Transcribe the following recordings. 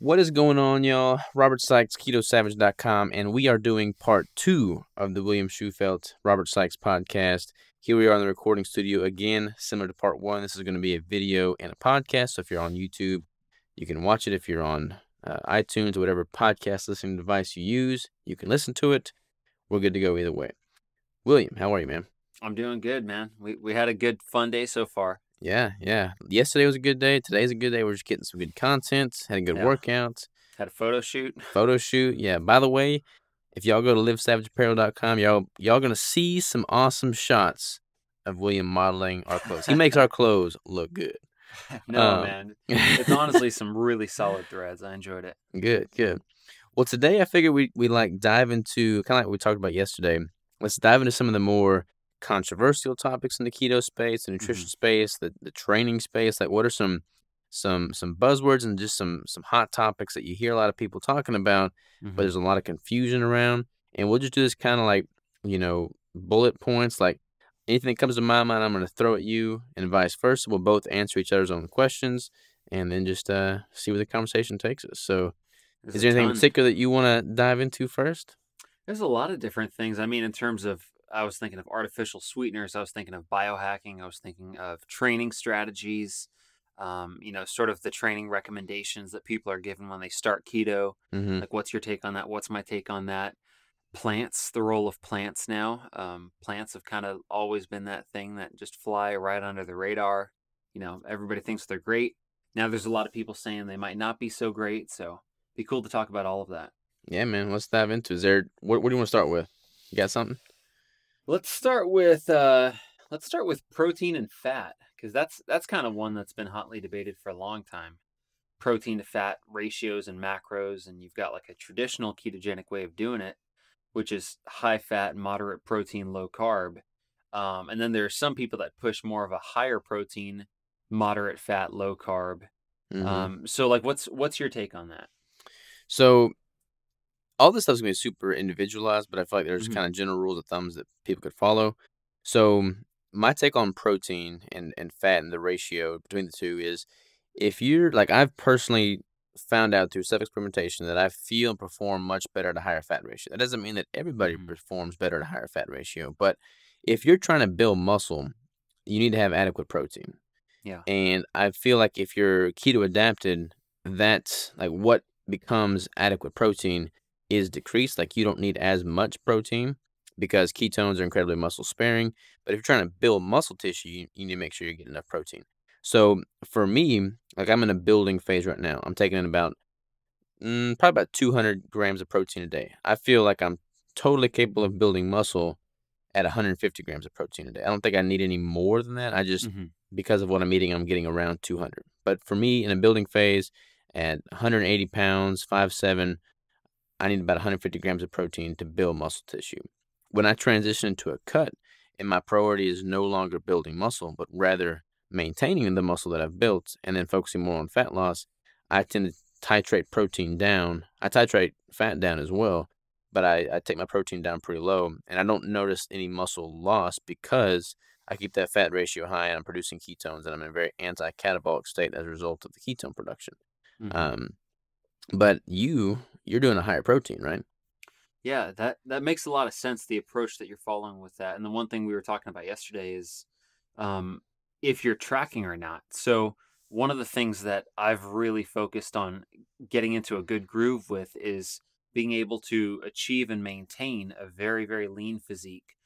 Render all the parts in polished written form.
What is going on, y'all? Robert Sykes, KetoSavage.com, and we are doing part 2 of the William Shewfelt, Robert Sykes podcast. Here we are in the recording studio again, similar to part 1. This is going to be a video and a podcast, so if you're on YouTube, you can watch it. If you're on iTunes or whatever podcast listening device you use, you can listen to it. We're good to go either way. William, how are you, man? I'm doing good, man. We had a good, fun day so far. Yeah. Yesterday was a good day. Today's a good day. We're just getting some good content. Had a good workout. Had a photo shoot. Yeah. By the way, if y'all go to livesavageapparel.com, y'all gonna see some awesome shots of William modeling our clothes. He makes our clothes look good. No, man. It's honestly some really solid threads. I enjoyed it. Good. Well, today I figured we like dive into kind of like we talked about yesterday. Let's dive into some of the more controversial topics in the keto space, the nutrition space, the training space. Like, what are some buzzwords and just some hot topics that you hear a lot of people talking about, but there's a lot of confusion around. And we'll just do this kind of like, bullet points. Like anything that comes to my mind, I'm going to throw at you, and vice versa. We'll both answer each other's own questions, and then just see where the conversation takes us. So, is there anything in particular that you want to dive into first? There's a lot of different things. I mean, in terms of, I was thinking of artificial sweeteners. I was thinking of biohacking. I was thinking of training strategies, sort of the training recommendations that people are given when they start keto. Like, what's your take on that? What's my take on that? Plants, the role of plants now. Plants have kind of always been that thing that just fly right under the radar. Everybody thinks they're great. Now there's a lot of people saying they might not be so great. So it'd be cool to talk about all of that. Yeah, man. Let's dive into it. What do you want to start with? You got something? Let's start with protein and fat, because that's kind of one that's been hotly debated for a long time. Protein to fat ratios and macros, and you've got like a traditional ketogenic way of doing it, which is high fat, moderate protein, low carb. And then there's some people that push more of a higher protein, moderate fat, low carb. So like, what's your take on that? So all this stuff's going to be super individualized, but I feel like there's kind of general rules of thumbs that people could follow. So my take on protein and fat and the ratio between the two is, if you're like, I've personally found out through self-experimentation that I feel and perform much better at a higher fat ratio. That doesn't mean that everybody performs better at a higher fat ratio, but if you're trying to build muscle, you need to have adequate protein. Yeah. And I feel like if you're keto adapted, that's like what becomes adequate protein is decreased. Like, you don't need as much protein because ketones are incredibly muscle sparing. But if you're trying to build muscle tissue, you need to make sure you get enough protein. So for me, like, I'm in a building phase right now. I'm taking in about probably about 200 grams of protein a day. I feel like I'm totally capable of building muscle at 150 grams of protein a day. I don't think I need any more than that. I just, because of what I'm eating, I'm getting around 200. But for me, in a building phase at 180 pounds, 5'7", I need about 150 grams of protein to build muscle tissue. When I transition into a cut, and my priority is no longer building muscle, but rather maintaining the muscle that I've built and then focusing more on fat loss, I tend to titrate protein down. I titrate fat down as well, but I take my protein down pretty low, and I don't notice any muscle loss because I keep that fat ratio high and I'm producing ketones, and I'm in a very anti-catabolic state as a result of the ketone production. But you're doing a higher protein, right? Yeah, that makes a lot of sense, the approach that you're following with that. And the one thing we were talking about yesterday is if you're tracking or not. So one of the things that I've really focused on getting into a good groove with is being able to achieve and maintain a very, very lean physique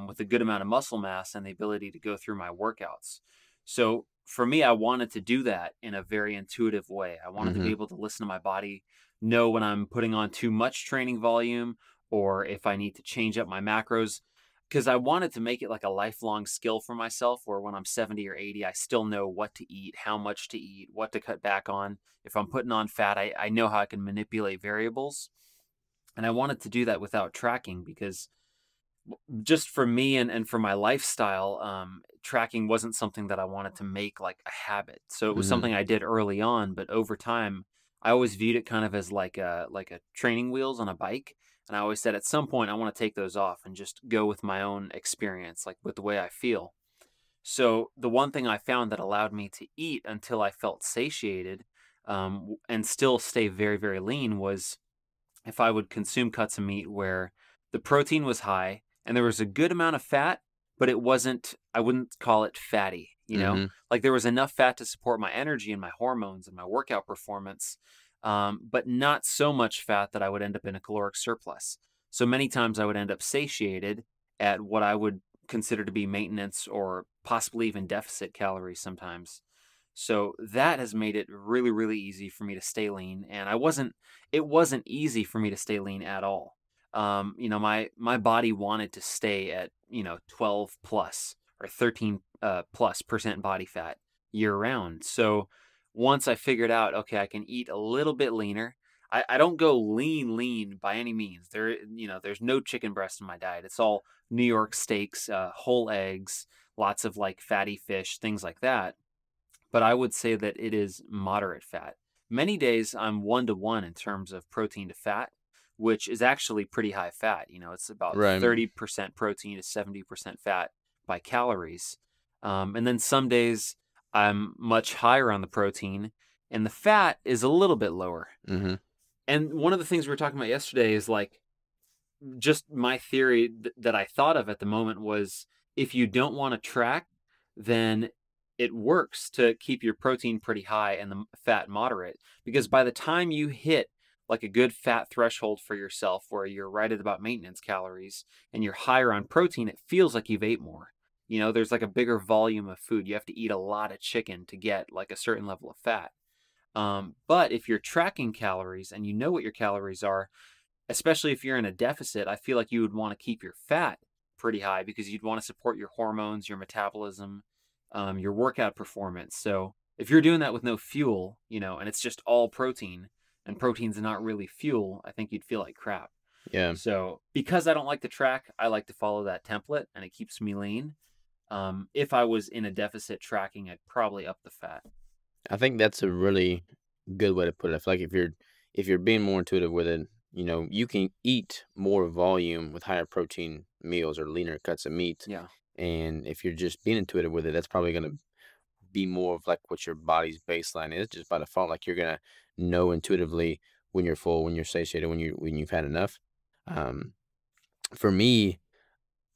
with a good amount of muscle mass and the ability to go through my workouts. So for me, I wanted to do that in a very intuitive way. I wanted to be able to listen to my body, know when I'm putting on too much training volume or if I need to change up my macros, because I wanted to make it like a lifelong skill for myself where when I'm 70 or 80, I still know what to eat, how much to eat, what to cut back on. If I'm putting on fat, I know how I can manipulate variables. And I wanted to do that without tracking because just for me and for my lifestyle, tracking wasn't something that I wanted to make like a habit. So it was something I did early on, but over time, I always viewed it kind of as like a training wheels on a bike. And I always said at some point I want to take those off and just go with my own experience, like with the way I feel. So the one thing I found that allowed me to eat until I felt satiated and still stay very, very lean was if I would consume cuts of meat where the protein was high and there was a good amount of fat, but it wasn't, I wouldn't call it fatty, you know? Mhm. Like there was enough fat to support my energy and my hormones and my workout performance, but not so much fat that I would end up in a caloric surplus. So many times I would end up satiated at what I would consider to be maintenance or possibly even deficit calories sometimes. So that has made it really, really easy for me to stay lean. And it wasn't easy for me to stay lean at all. My body wanted to stay at, 12 plus or 13 plus percent body fat year round. So once I figured out, okay, I can eat a little bit leaner. I don't go lean by any means. There's no chicken breast in my diet. It's all New York steaks, whole eggs, lots of like fatty fish, things like that, but I would say that it is moderate fat. Many days I'm 1-to-1 in terms of protein to fat, which is actually pretty high fat. It's about Right. 30% protein to 70% fat by calories. And then some days I'm much higher on the protein and the fat is a little bit lower. Mhm. And one of the things we were talking about yesterday is like just my theory that I thought of at the moment was if you don't want to track, then it works to keep your protein pretty high and the fat moderate. Because by the time you hit like a good fat threshold for yourself where you're right at about maintenance calories and you're higher on protein, it feels like you've ate more. There's like a bigger volume of food. You have to eat a lot of chicken to get like a certain level of fat. But if you're tracking calories and you know what your calories are, especially if you're in a deficit, I feel like you would want to keep your fat pretty high because you'd want to support your hormones, your metabolism, your workout performance. So if you're doing that with no fuel, and it's just all protein and protein's not really fuel, I think you'd feel like crap. Yeah. So because I don't like to track, I like to follow that template and it keeps me lean. If I was in a deficit tracking, I'd probably up the fat. I think that's a really good way to put it. I feel like if you're being more intuitive with it, you can eat more volume with higher protein meals or leaner cuts of meat. Yeah. And if you're just being intuitive with it, that's probably going to be more of like what your body's baseline is just by default. Like you're going to know intuitively when you're full, when you're satiated, when you've had enough. Um, for me,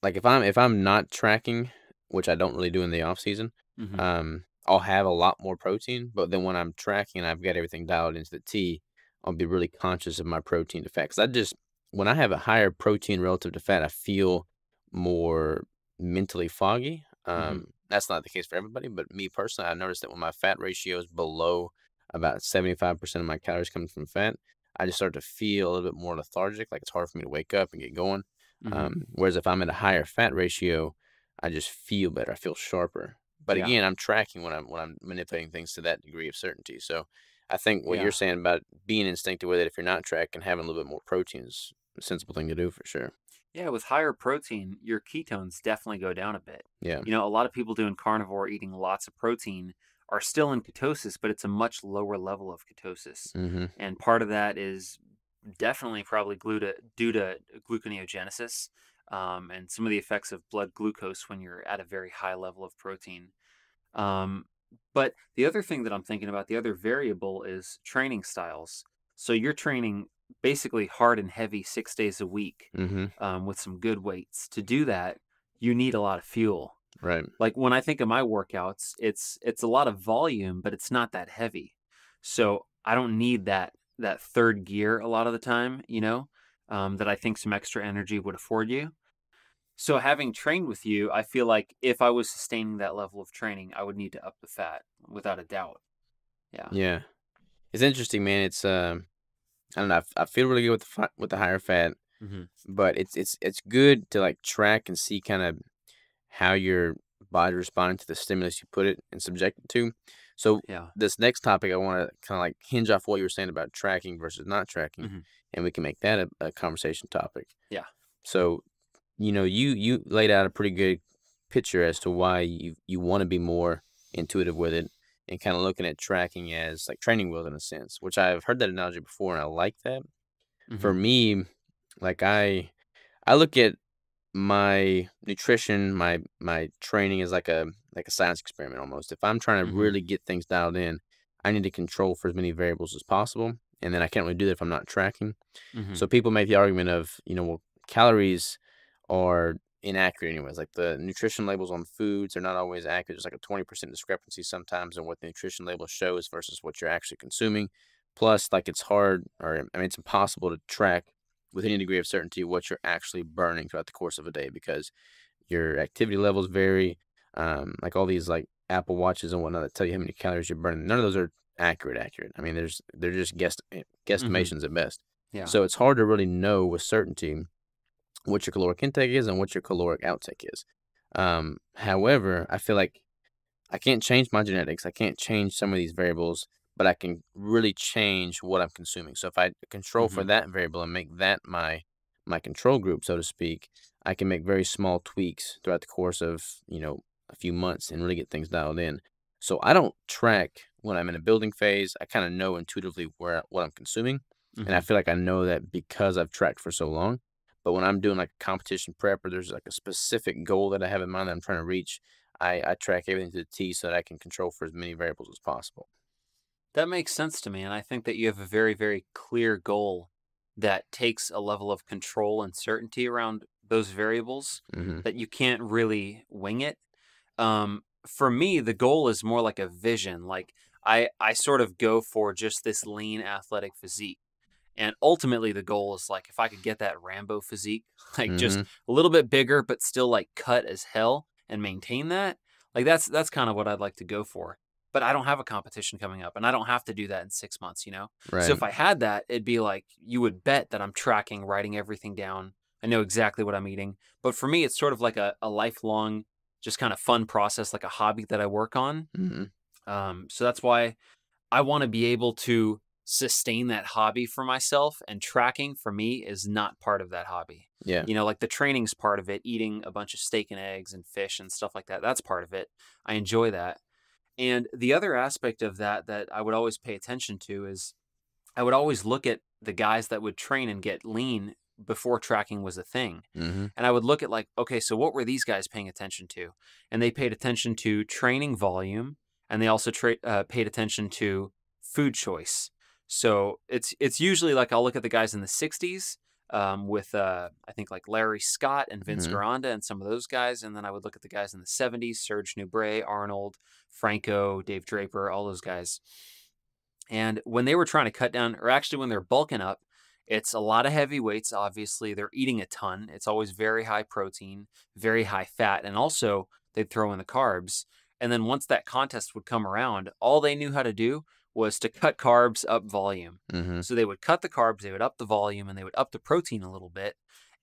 like if I'm not tracking, which I don't really do in the off season, Hmm. I'll have a lot more protein. But then when I'm tracking, I've got everything dialed into the T. I'll be really conscious of my protein to fat because when I have a higher protein relative to fat, I feel more mentally foggy. Hmm. That's not the case for everybody, but me personally, I noticed that when my fat ratio is below about 75% of my calories coming from fat, I just start to feel a little bit more lethargic. Like it's hard for me to wake up and get going. Hmm. Whereas if I'm at a higher fat ratio, I just feel better. I feel sharper. But Yeah. again, I'm tracking when I'm manipulating things to that degree of certainty. So I think what you're Yeah. saying about being instinctive with it, if you're not tracking, having a little bit more protein is a sensible thing to do for sure. Yeah, with higher protein, your ketones definitely go down a bit. Yeah. A lot of people doing carnivore eating lots of protein are still in ketosis, but it's a much lower level of ketosis. Mm-hmm. And part of that is definitely probably due to gluconeogenesis, and some of the effects of blood glucose when you're at a very high level of protein. Um, but the other thing that I'm thinking about, the other variable is training styles. So you're training basically hard and heavy 6 days a week, Mm-hmm. with some good weights. To do that, you need a lot of fuel. Right. Like when I think of my workouts, it's a lot of volume, but it's not that heavy. So I don't need that third gear a lot of the time, that I think some extra energy would afford you. So having trained with you, I feel like if I was sustaining that level of training, I would need to up the fat without a doubt. Yeah. Yeah. It's interesting, man. It's I don't know. I feel really good with with the higher fat, Hmm. but it's good to like track and see kind of how your body responding to the stimulus you put it and subject it to. So Yeah. this next topic, I want to kind of like hinge off what you were saying about tracking versus not tracking, Hmm. and we can make that a conversation topic. Yeah. So, you laid out a pretty good picture as to why you want to be more intuitive with it and kind of looking at tracking as like training wheels in a sense, which I've heard that analogy before and I like that. For Hmm. me, like I look at my nutrition, my training is like a science experiment almost. If I'm trying to Hmm. really get things dialed in, I need to control for as many variables as possible, and then I can't really do that if I'm not tracking. Mhm. So people make the argument of, well, calories are inaccurate anyways. Like the nutrition labels on foods are not always accurate. There's like a 20% discrepancy sometimes in what the nutrition label shows versus what you're actually consuming. Plus, like it's hard, or I mean, it's impossible to track with any degree of certainty what you're actually burning throughout the course of a day because your activity levels vary. Like all these like Apple Watches and whatnot that tell you how many calories you're burning. None of those are accurate. I mean, they're just Mhm. guesstimations at best. Yeah. So it's hard to really know with certainty what your caloric intake is and what your caloric outtake is. However, I feel like I can't change my genetics. I can't change some of these variables, but I can really change what I'm consuming. So if I control for Mhm. that variable and make that my control group, so to speak, I can make very small tweaks throughout the course of, a few months and really get things dialed in. So I don't track when I'm in a building phase. I kind of know intuitively what I'm consuming. And I Mhm. feel like I know that because I've tracked for so long. But when I'm doing like a competition prep or there's like a specific goal that I have in mind that I'm trying to reach, I track everything to the T so that I can control for as many variables as possible. That makes sense to me, and I think that you have a very, very clear goal that takes a level of control and certainty around those variables Mhm. that you can't really wing it. For me, the goal is more like a vision. Like I sort of go for just this lean athletic physique. And ultimately the goal is like if I could get that Rambo physique, like just Mhm. a little bit bigger but still like cut as hell and maintain that, like that's kind of what I'd like to go for. But I don't have a competition coming up and I don't have to do that in 6 months, you know? So Right. if I had that, it'd be like you would bet that I'm tracking, writing everything down. I know exactly what I'm eating. But for me, it's sort of like a lifelong, just kind of fun process, like a hobby that I work on. Mhm. So that's why I want to be able to sustain that hobby for myself, and tracking for me is not part of that hobby. Yeah. You know, like the training's part of it, eating a bunch of steak and eggs and fish and stuff like that. That's part of it. I enjoy that. And the other aspect of that that I would always pay attention to is I would always look at the guys that would train and get lean before tracking was a thing. Mhm. And I would look at like, okay, so what were these guys paying attention to? And they paid attention to training volume, and they also paid attention to food choice. So it's usually like I'll look at the guys in the 60s with I think like Larry Scott and Vince Mhm. Garanda and some of those guys, and then I would look at the guys in the 70s, Serge Nubret, Arnold, Franco, Dave Draper, all those guys. And when they were trying to cut down, or actually when they're bulking up, it's a lot of heavy weights. Obviously, they're eating a ton. It's always very high protein, very high fat, and also they'd throw in the carbs. And then once that contest would come around, all they knew how to do was to cut carbs, up volume. Mhm. So they would cut the carbs, they would up the volume, and they would up the protein a little bit.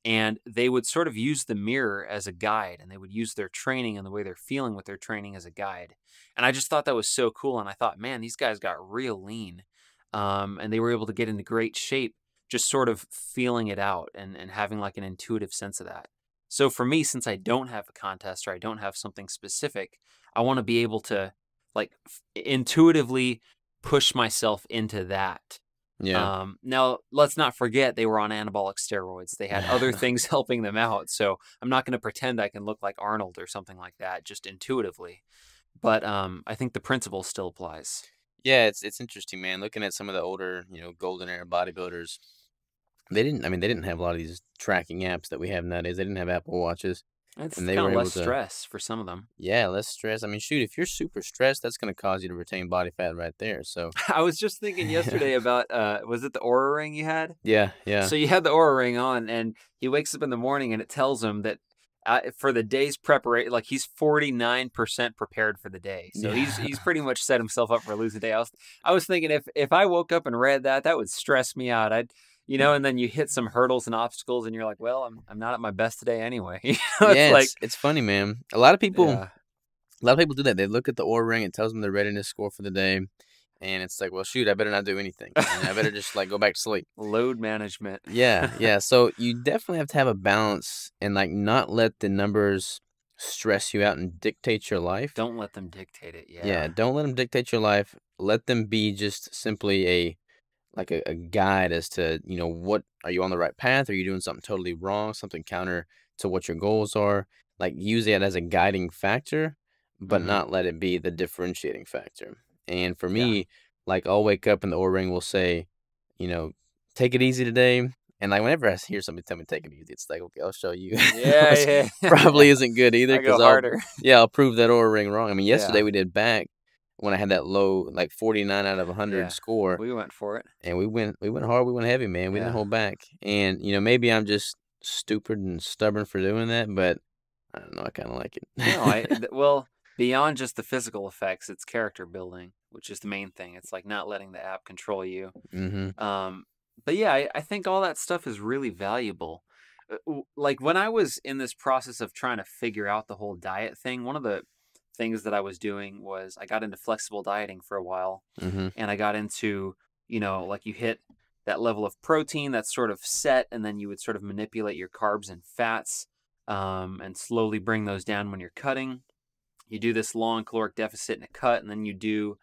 And they would sort of use the mirror as a guide, and they would use their training and the way they're feeling with their training as a guide. And I just thought that was so cool. And I thought, man, these guys got real lean. And they were able to get into great shape, just sort of feeling it out and having like an intuitive sense of that. So for me, since I don't have a contest or I don't have something specific, I want to be able to like intuitively push myself into that. Yeah. Now, let's not forget they were on anabolic steroids. They had other things helping them out. So I'm not going to pretend I can look like Arnold or something like that just intuitively. But I think the principle still applies. Yeah, it's interesting, man. Looking at some of the older, golden era bodybuilders, they didn't have a lot of these tracking apps that we have nowadays. They didn't have Apple Watches, It's and they kind were of less able to, stress for some of them. yeah, less stress. I mean, shoot, if you're super stressed, that's going to cause you to retain body fat right there. So, I was just thinking yesterday about was it the Aura ring you had? yeah, yeah, So you had the Aura ring on, and he wakes up in the morning, and it tells him that for the day's preparation, like he's 49% prepared for the day. So yeah, he's pretty much set himself up for a losing day. I was thinking if I woke up and read that, that would stress me out. And then you hit some hurdles and obstacles, and you're like, well, I'm not at my best today anyway. It's yeah. like, It's funny, man. yeah. A lot of people do that. They look at the Oura ring, it tells them their readiness score for the day, and it's like, well, shoot, I better not do anything. I better just like go back to sleep. Load management. Yeah, yeah. So you definitely have to have a balance and like not let the numbers stress you out and dictate your life. Don't let them dictate it. Yeah, Yeah. don't let them dictate your life. Let them be just simply a guide as to, what are you on the right path? Are you doing something totally wrong, something counter to what your goals are? Like use it as a guiding factor, but Hmm. not let it be the differentiating factor. And for Yeah. me, Like, I'll wake up and the Oura ring will say, you know, "Take it easy today." And, like, whenever I hear somebody tell me "take it easy," it's like, "Okay, I'll show you." Yeah, Which yeah, yeah. probably isn't good either I go because I'll harder. yeah, I'll prove that Oura ring wrong. I mean, yesterday Yeah, we did back when I had that low, like, 49 out of 100 yeah. score, We went for it. and we went hard, we went heavy, man, we didn't Yeah. hold back. And, maybe I'm just stupid and stubborn for doing that, but I don't know, I kinda like No, it. well, beyond just the physical effects, it's character building, which is the main thing. It's like not letting the app control you. Mhm, Um, but yeah, I think all that stuff is really valuable. Like when I was in this process of trying to figure out the whole diet thing, one of the things that I was doing was I got into flexible dieting for a while, mhm, and I got into, like you hit that level of protein that's sort of set, and then you would sort of manipulate your carbs and fats, and slowly bring those down when you're cutting. You do this long caloric deficit in a cut, and then you do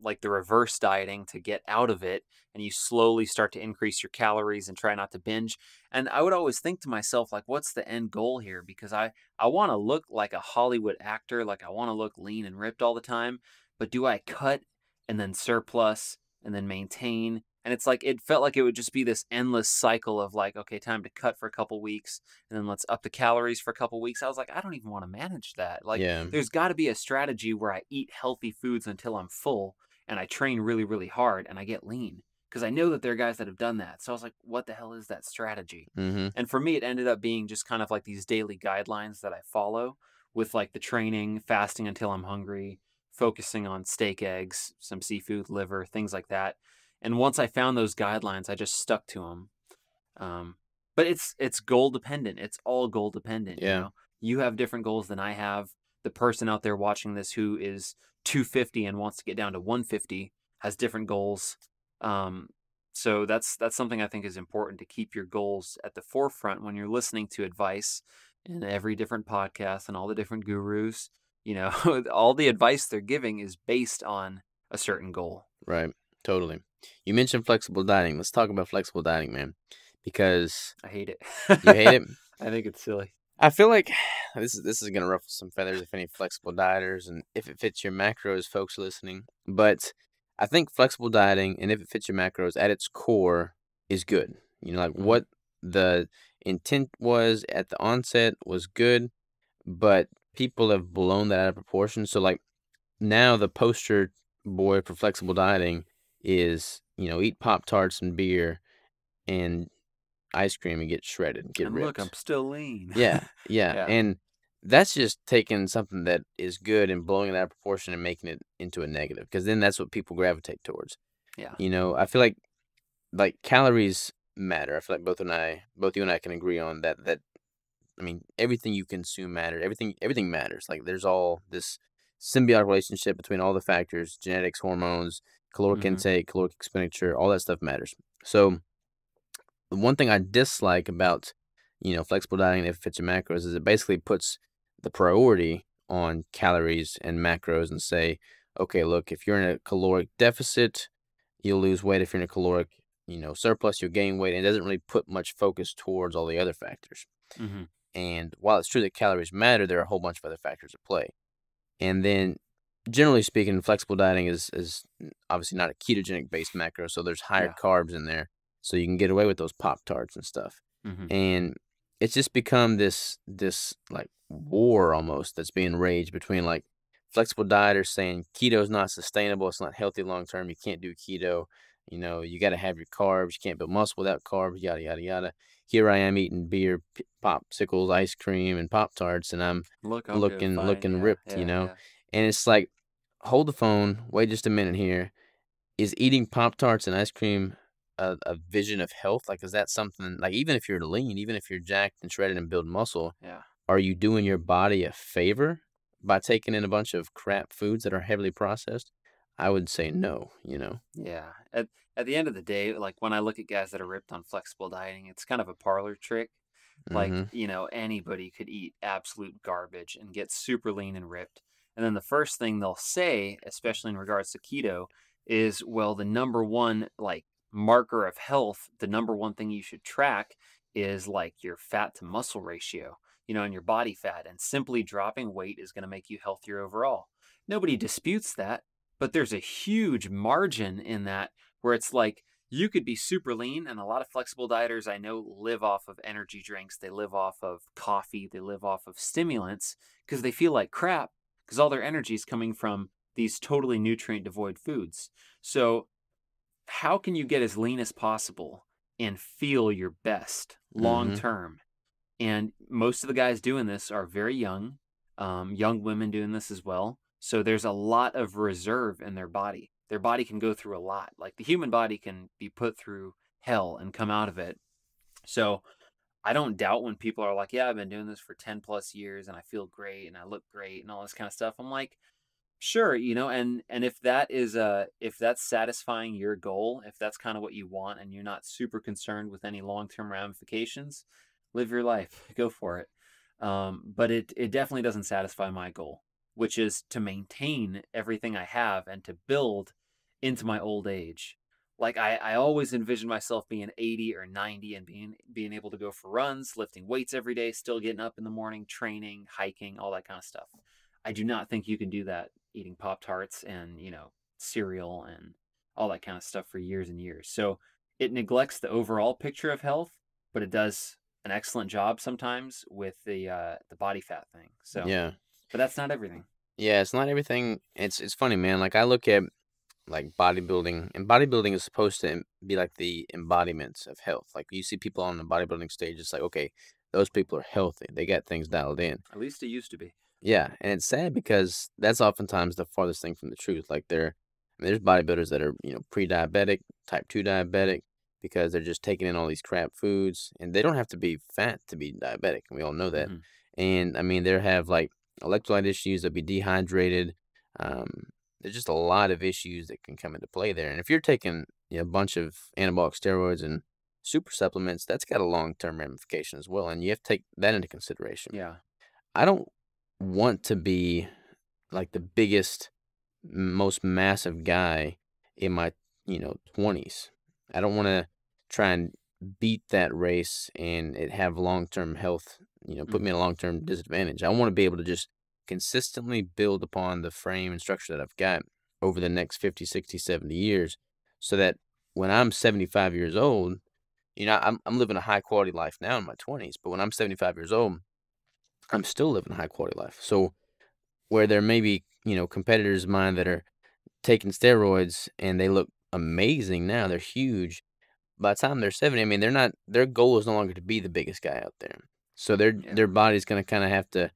like the reverse dieting to get out of it, and you slowly start to increase your calories and try not to binge. And I would always think to myself, like, what's the end goal here? Because I want to look like a Hollywood actor, like I want to look lean and ripped all the time, but do I cut and then surplus and then maintain? And it's like it felt like it would just be this endless cycle of like, okay, time to cut for a couple weeks, and then let's up the calories for a couple weeks. I was like, I don't even want to manage that. Like, yeah, there's got to be a strategy where I eat healthy foods until I'm full, and I train really, really hard, and I get lean. Because I know that there are guys that have done that. So I was like, what the hell is that strategy? mhm, And for me, it ended up being just kind of like these daily guidelines that I follow, with like the training, fasting until I'm hungry, focusing on steak, eggs, some seafood, liver, things like that. And once I found those guidelines, I just stuck to them. But it's goal dependent. It's all goal dependent. yeah, You have different goals than I have. The person out there watching this who is 250 and wants to get down to 150 has different goals. Um, so that's something I think is important, to keep your goals at the forefront when you're listening to advice in every different podcast and all the different gurus. All the advice they're giving is based on a certain goal. right, totally. You mentioned flexible dieting. Let's talk about flexible dieting, man, because I hate it. you hate it? I think it's silly. I feel like this is gonna ruffle some feathers if any flexible dieters and if it fits your macros, folks listening. But I think flexible dieting and if it fits your macros at its core is good. Like Hmm. what the intent was at the onset was good, but people have blown that out of proportion. So like now the poster boy for flexible dieting is, eat Pop Tarts and beer and ice cream and get shredded, get And look, I'm ripped. still lean. Yeah, yeah, Yeah, and that's just taking something that is good and blowing it out of proportion and making it into a negative, because then that's what people gravitate towards. yeah. I feel like calories matter. I feel like both you and I can agree on that. I mean, everything you consume matters. Everything matters. Like there's all this symbiotic relationship between all the factors: genetics, hormones, caloric Hmm. intake, caloric expenditure. All that stuff matters. So the one thing I dislike about, flexible dieting, if it fits your macros, is it basically puts the priority on calories and macros and say, okay, look, if you're in a caloric deficit, you'll lose weight. If you're in a caloric, surplus, you'll gain weight. And it doesn't really put much focus towards all the other factors. Hmm. And while it's true that calories matter, there are a whole bunch of other factors at play. And then, generally speaking, flexible dieting is obviously not a ketogenic based macro, so there's higher Yeah. carbs in there, so you can get away with those Pop Tarts and stuff. Hmm. And it's just become this like war almost that's being raged between like flexible dieters saying keto is not sustainable, it's not healthy long term, you can't do keto. You got to have your carbs. You can't build muscle without carbs. Yada yada yada. Here I am eating beer, popsicles, ice cream, and Pop Tarts, and I'm Look, I'm doing fine. looking Yeah, ripped, yeah, yeah. And it's like, hold the phone, wait just a minute here. Is eating Pop Tarts and ice cream a vision of health? Like, is that something like even if you're lean, even if you're jacked and shredded and build muscle, Yeah. are you doing your body a favor by taking in a bunch of crap foods that are heavily processed? I would say no. Yeah. At the end of the day, like when I look at guys that are ripped on flexible dieting, it's kind of a parlor trick. Like, Mm-hmm. anybody could eat absolute garbage and get super lean and ripped. And then the first thing they'll say, especially in regards to keto, is, well, the number one like marker of health, the number one thing you should track is like your fat to muscle ratio, and your body fat. And simply dropping weight is going to make you healthier overall. Nobody disputes that. but there's a huge margin in that where it's like you could be super lean, and a lot of flexible dieters I know live off of energy drinks, they live off of coffee, they live off of stimulants because they feel like crap because all their energy is coming from these totally nutrient devoid foods. So how can you get as lean as possible and feel your best long Mhm. term? And most of the guys doing this are very young, young women doing this as well. So there's a lot of reserve in their body. Their body can go through a lot. Like the human body can be put through hell and come out of it. So I don't doubt when people are like, yeah, I've been doing this for 10 plus years and I feel great and I look great and all this kind of stuff. I'm like, sure, and if that is if that's satisfying your goal, if that's kind of what you want and you're not super concerned with any long-term ramifications, live your life, go for it. But it definitely doesn't satisfy my goal, which is to maintain everything I have and to build into my old age. Like I always envision myself being 80 or 90 and being able to go for runs, lifting weights every day, still getting up in the morning, training, hiking, all that kind of stuff. I do not think you can do that eating Pop Tarts and, cereal and all that kind of stuff for years and years. So it neglects the overall picture of health, but it does an excellent job sometimes with the body fat thing. So, Yeah. but that's not everything. Yeah, it's not everything. It's funny, man. Like I look at like bodybuilding, and bodybuilding is supposed to be like the embodiment of health. Like you see people on the bodybuilding stage, it's like, okay, those people are healthy. They got things dialed in. At least it used to be. Yeah, and it's sad because that's oftentimes the farthest thing from the truth. Like there's bodybuilders that are, pre-diabetic, type 2 diabetic, because they're just taking in all these crap foods, and they don't have to be fat to be diabetic, and we all know that. Hmm. And I mean, they have like electrolyte issues, they'll be dehydrated. Um, there's just a lot of issues that can come into play there. And if you're taking, a bunch of anabolic steroids and super supplements, that's got a long-term ramification as well, and you have to take that into consideration. Yeah. I don't want to be like the biggest, most massive guy in my, 20s. I don't want to try and beat that race and it have long-term health, put me Hmm. in a long-term disadvantage. I want to be able to just consistently build upon the frame and structure that I've got over the next 50, 60, 70 years so that when I'm 75 years old, I'm living a high quality life now in my 20s, but when I'm 75 years old, I'm still living a high quality life. So where there may be, competitors of mine that are taking steroids and they look amazing now, they're huge. By the time they're 70, I mean, they're not their goal is no longer to be the biggest guy out there. So Yeah. their body's gonna kinda have to,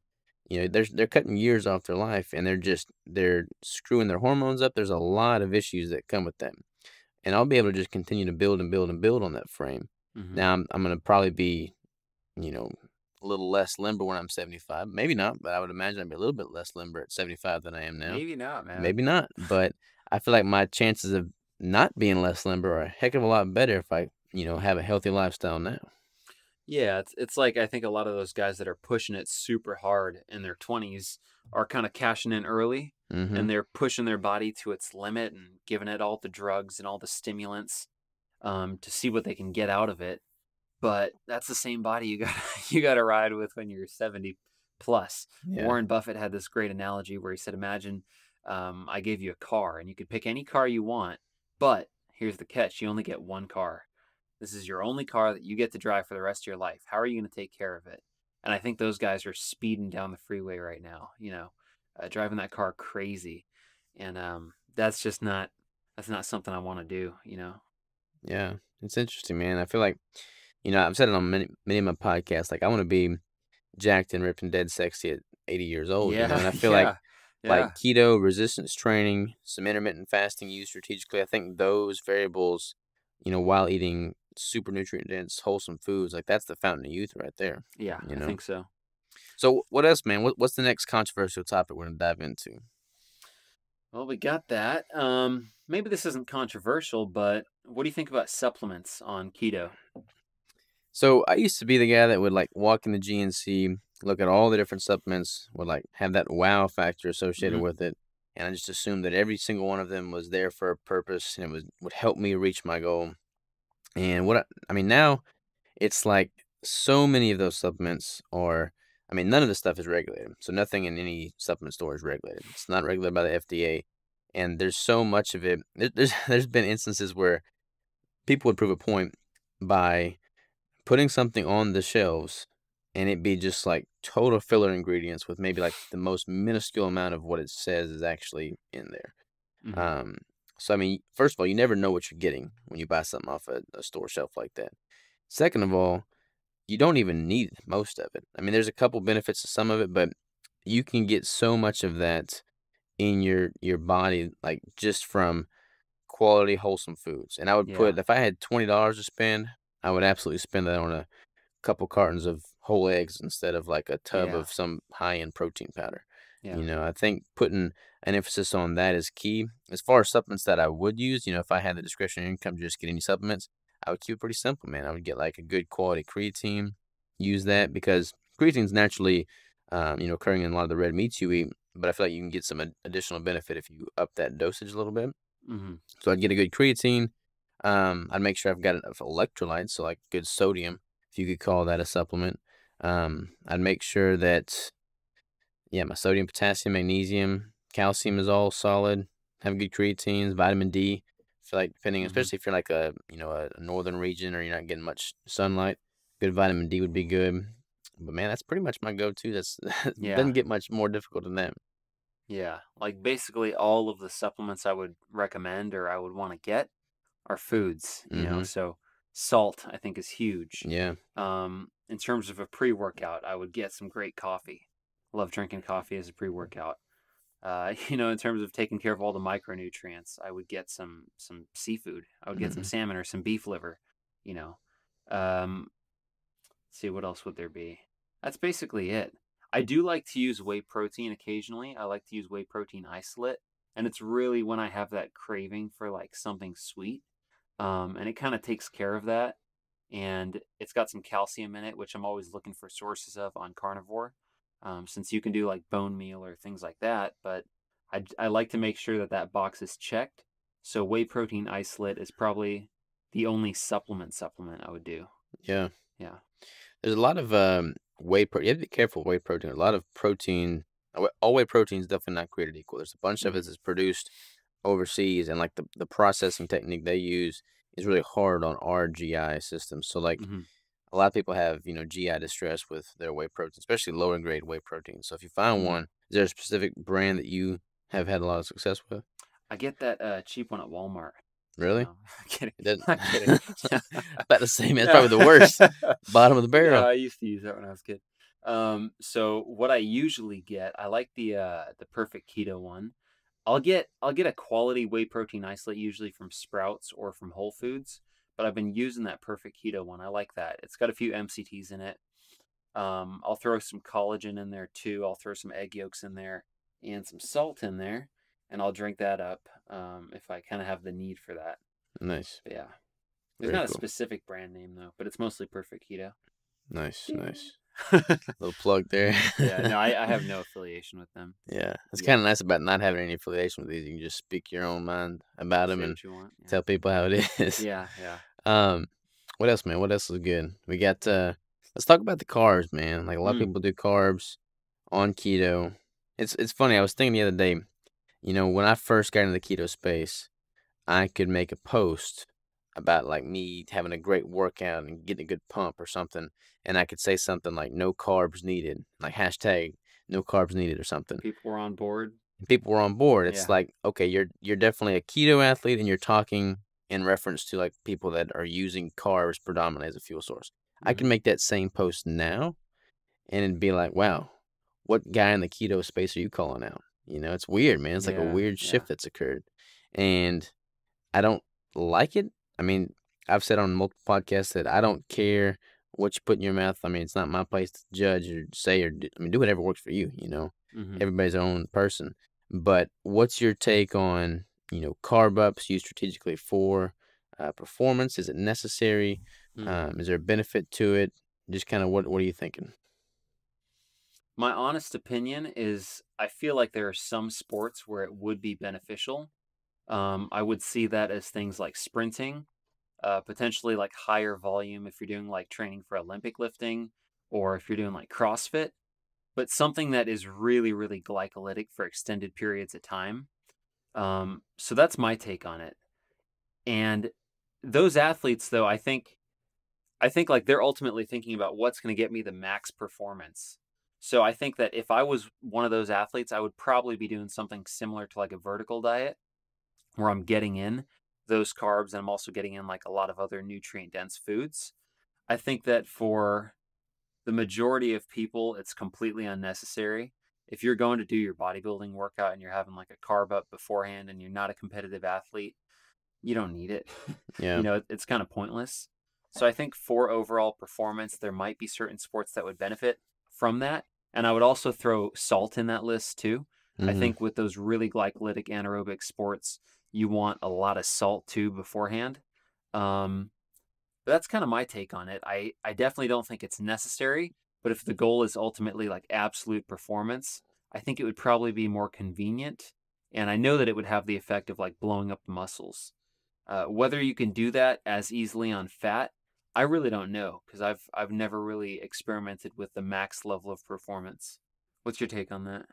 they're cutting years off their life and they're screwing their hormones up. There's a lot of issues that come with that. And I'll be able to just continue to build and build and build on that frame. Hmm. Now I'm gonna probably be, you know, a little less limber when I'm 75. Maybe not, but I would imagine I'd be a little bit less limber at 75 than I am now. Maybe not, man. Maybe not, but I feel like my chances of not being less limber are a heck of a lot better if I, have a healthy lifestyle now. Yeah, it's like I think a lot of those guys that are pushing it super hard in their 20s are kind of cashing in early Mhm. and they're pushing their body to its limit and giving it all the drugs and all the stimulants to see what they can get out of it. But that's the same body you got you got to ride with when you're 70 plus. Yeah. Warren Buffett had this great analogy where he said, imagine I gave you a car and you could pick any car you want, but here's the catch, you only get one car. This is your only car that you get to drive for the rest of your life. How are you going to take care of it? And I think those guys are speeding down the freeway right now, driving that car crazy. And that's just not that's not something I want to do. Yeah. It's interesting, man. I feel like, I've said it on many of my podcasts, like I want to be jacked and ripped and dead sexy at 80 years old, Yeah, and I feel yeah, like yeah, keto, resistance training, some intermittent fasting used strategically, I think those variables, while eating super nutrient dense, wholesome foods, like that's the fountain of youth right there, yeah. you I know? think so. So what else, man? What's the next controversial topic we're gonna dive into? Well, we got that. Maybe this isn't controversial, but what do you think about supplements on keto? So I used to be the guy that would like walk in the GNC, look at all the different supplements, would like have that wow factor associated Hmm. with it, and I just assumed that every single one of them was there for a purpose and would help me reach my goal. And I mean now it's like so many of those supplements are, none of the stuff is regulated. So nothing in any supplement store is regulated. It's not regulated by the FDA. and there's so much of it. There's been instances where people would prove a point by putting something on the shelves and it be just like total filler ingredients with maybe like the most minuscule amount of what it says is actually in there. Mm-hmm. Um, so I mean, first of all, you never know what you're getting when you buy something off a store shelf like that. Second of all, you don't even need most of it. I mean, there's a couple benefits to some of it, but you can get so much of that in your body, like just from quality, wholesome foods. And I would Yeah. put, if I had $20 to spend, I would absolutely spend that on a couple cartons of whole eggs instead of like a tub Yeah. of some high-end protein powder. Yeah. I think putting an emphasis on that is key. As far as supplements that I would use, if I had the discretionary income to just get any supplements, I would keep it pretty simple, man. I would get like a good quality creatine, use that because creatine's naturally, occurring in a lot of the red meats you eat, but I feel like you can get some additional benefit if you up that dosage a little bit. Mm-hmm. So I'd get a good creatine. I'd make sure I've got enough electrolytes, so like good sodium, if you could call that a supplement. I'd make sure that, yeah, my sodium, potassium, magnesium, calcium is all solid. Have good creatines, vitamin D. I feel like depending, Mm-hmm. especially if you're like a northern region or you're not getting much sunlight, good vitamin D would be good. But man, that's pretty much my go-to. That's Yeah. doesn't get much more difficult than that. Yeah. Like basically all of the supplements I would recommend or I would want to get are foods, Mm-hmm. so salt I think is huge. Yeah. In terms of a pre-workout, I would get some great coffee. Love drinking coffee as a pre-workout. In terms of taking care of all the micronutrients, I would get some seafood. I would get some Mm-hmm. salmon or some beef liver, you know. Um, see what else would there be? That's basically it. I do like to use whey protein occasionally. I like to use whey protein isolate, and it's really when I have that craving for like something sweet. And it kind of takes care of that. And it's got some calcium in it, which I'm always looking for sources of on Carnivore, since you can do like bone meal or things like that. But I like to make sure that that box is checked. So whey protein isolate is probably the only supplement I would do. Yeah. Yeah. There's a lot of whey protein. You have to be careful with whey protein. A lot of protein, all whey protein is definitely not created equal. There's a bunch of it Mm-hmm. that's produced overseas, and like the processing technique they use is really hard on our GI system. So like Mm-hmm. a lot of people have GI distress with their whey protein, especially lower grade whey protein. So if you find Mm-hmm. one, is there a specific brand that you have had a lot of success with? I get that cheap one at Walmart. Really? No, I'm kidding. It doesn't. Not kidding. About the same. It's No. probably the worst. Bottom of the No, barrel. I used to use that when I was a kid. So what I usually get, I like the perfect keto one. I'll get a quality whey protein isolate usually from Sprouts or from Whole Foods, but I've been using that perfect keto one. I like that. It's got a few MCTs in it. I'll throw some collagen in there too. I'll throw some egg yolks in there and some salt in there, and I'll drink that up if I kind of have the need for that. Nice. But yeah, there's Very not a cool. specific brand name though, but it's mostly perfect keto. Nice. Ding. Nice. Little plug there. Yeah, no, I have no affiliation with them. Yeah, it's Yeah, kind of nice about not having any affiliation with these. You can just speak your own mind about them say and what you want. Yeah, tell people how it is. yeah, yeah. Um, what else, man? What else is good? We got let's talk about the carbs, man. Like a lot of Mm, people do carbs on keto. It's funny. I was thinking the other day, when I first got into the keto space, I could make a post about like me having a great workout and getting a good pump or something, and I could say something like "no carbs needed," like hashtag "no carbs needed" or something. people were on board. And people were on board. It's Yeah. like, okay, you're definitely a keto athlete, and you're talking in reference to like people that are using carbs predominantly as a fuel source. I Mm-hmm. can make that same post now, and it'd be like, wow, what guy in the keto space are you calling out? It's weird, man. It's like a Yeah, weird yeah. shift that's occurred, and I don't like it. I mean, I've said on multiple podcasts that I don't care what you put in your mouth. I mean, it's not my place to judge or say or do, I mean, do whatever works for you. Mm-hmm. Everybody's their own person. But what's your take on carb ups used strategically for performance? Is it necessary? Mm. Is there a benefit to it? Just kind of what are you thinking? My honest opinion is I feel like there are some sports where it would be beneficial. I would see that as things like sprinting, potentially like higher volume if you're doing like training for Olympic lifting or if you're doing like CrossFit, but something that is really, really glycolytic for extended periods of time. So that's my take on it. And those athletes, though, I think like they're ultimately thinking about what's going to get me the max performance. So I think that if I was one of those athletes, I would probably be doing something similar to like a vertical diet where I'm getting in those carbs and I'm also getting in like a lot of other nutrient dense foods. I think that for the majority of people, it's completely unnecessary. If you're going to do your bodybuilding workout and you're having like a carb up beforehand and you're not a competitive athlete, you don't need it. Yeah. It's kind of pointless. So I think for overall performance, there might be certain sports that would benefit from that. And I would also throw salt in that list too. I Hmm. think with those really glycolytic anaerobic sports, you want a lot of salt too beforehand. Um, but that's kind of my take on it. I definitely don't think it's necessary, but if the goal is ultimately like absolute performance, I think it would probably be more convenient. And I know that it would have the effect of like blowing up the muscles. Whether you can do that as easily on fat, I really don't know because I've never really experimented with the max level of performance. What's your take on that?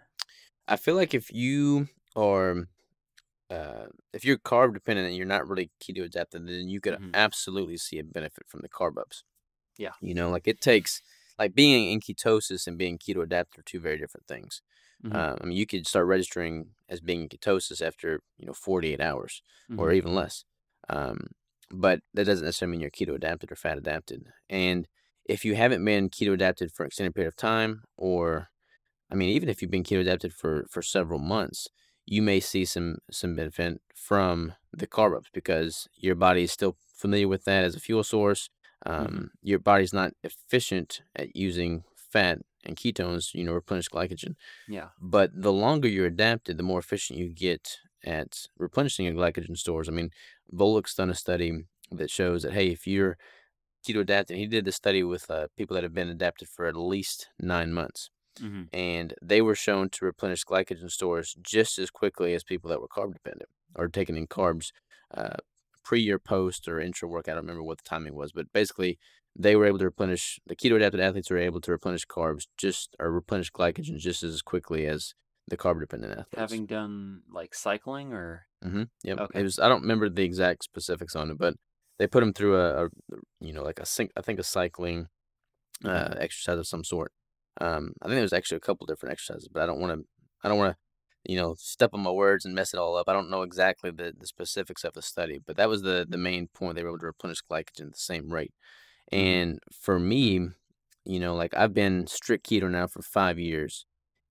I feel like are if you're carb dependent and you're not really keto adapted, then you could Hmm. absolutely see a benefit from the carb ups. Yeah. Like it takes like being in ketosis and being keto adapted are two very different things. Hmm. I mean, you could start registering as being in ketosis after 48 hours or Hmm. even less. Um, but that doesn't necessarily mean you're keto adapted or fat adapted. And if you haven't been keto adapted for an extended period of time, or I mean, even if you've been keto adapted for several months, you may see some benefit from the carb ups because your body is still familiar with that as a fuel source. Hmm. Your body's not efficient at using fat and ketones, replenish glycogen. Yeah. But the longer you're adapted, the more efficient you get at replenishing your glycogen stores. I mean, Volek's done a study that shows that hey, if you're keto adapted, he did the study with people that have been adapted for at least 9 months Hmm. and they were shown to replenish glycogen stores just as quickly as people that were carb dependent or taking in carbs uh, pre or post or intra workout. I don't remember what the timing was, but basically they were able to replenish the keto adapted athletes were able to replenish carbs just or replenish glycogen just as quickly as the carb dependent athletes. Having done like cycling or Yep. It okay. was. I don't remember the exact specifics on it, but they put them through like I think a cycling Hmm. exercise of some sort. I think there's actually a couple different exercises, but I don't want to, step on my words and mess it all up. I don't know exactly the specifics of the study, but that was the main point. They were able to replenish glycogen at the same rate. Hmm. And for me, like I've been strict keto now for 5 years,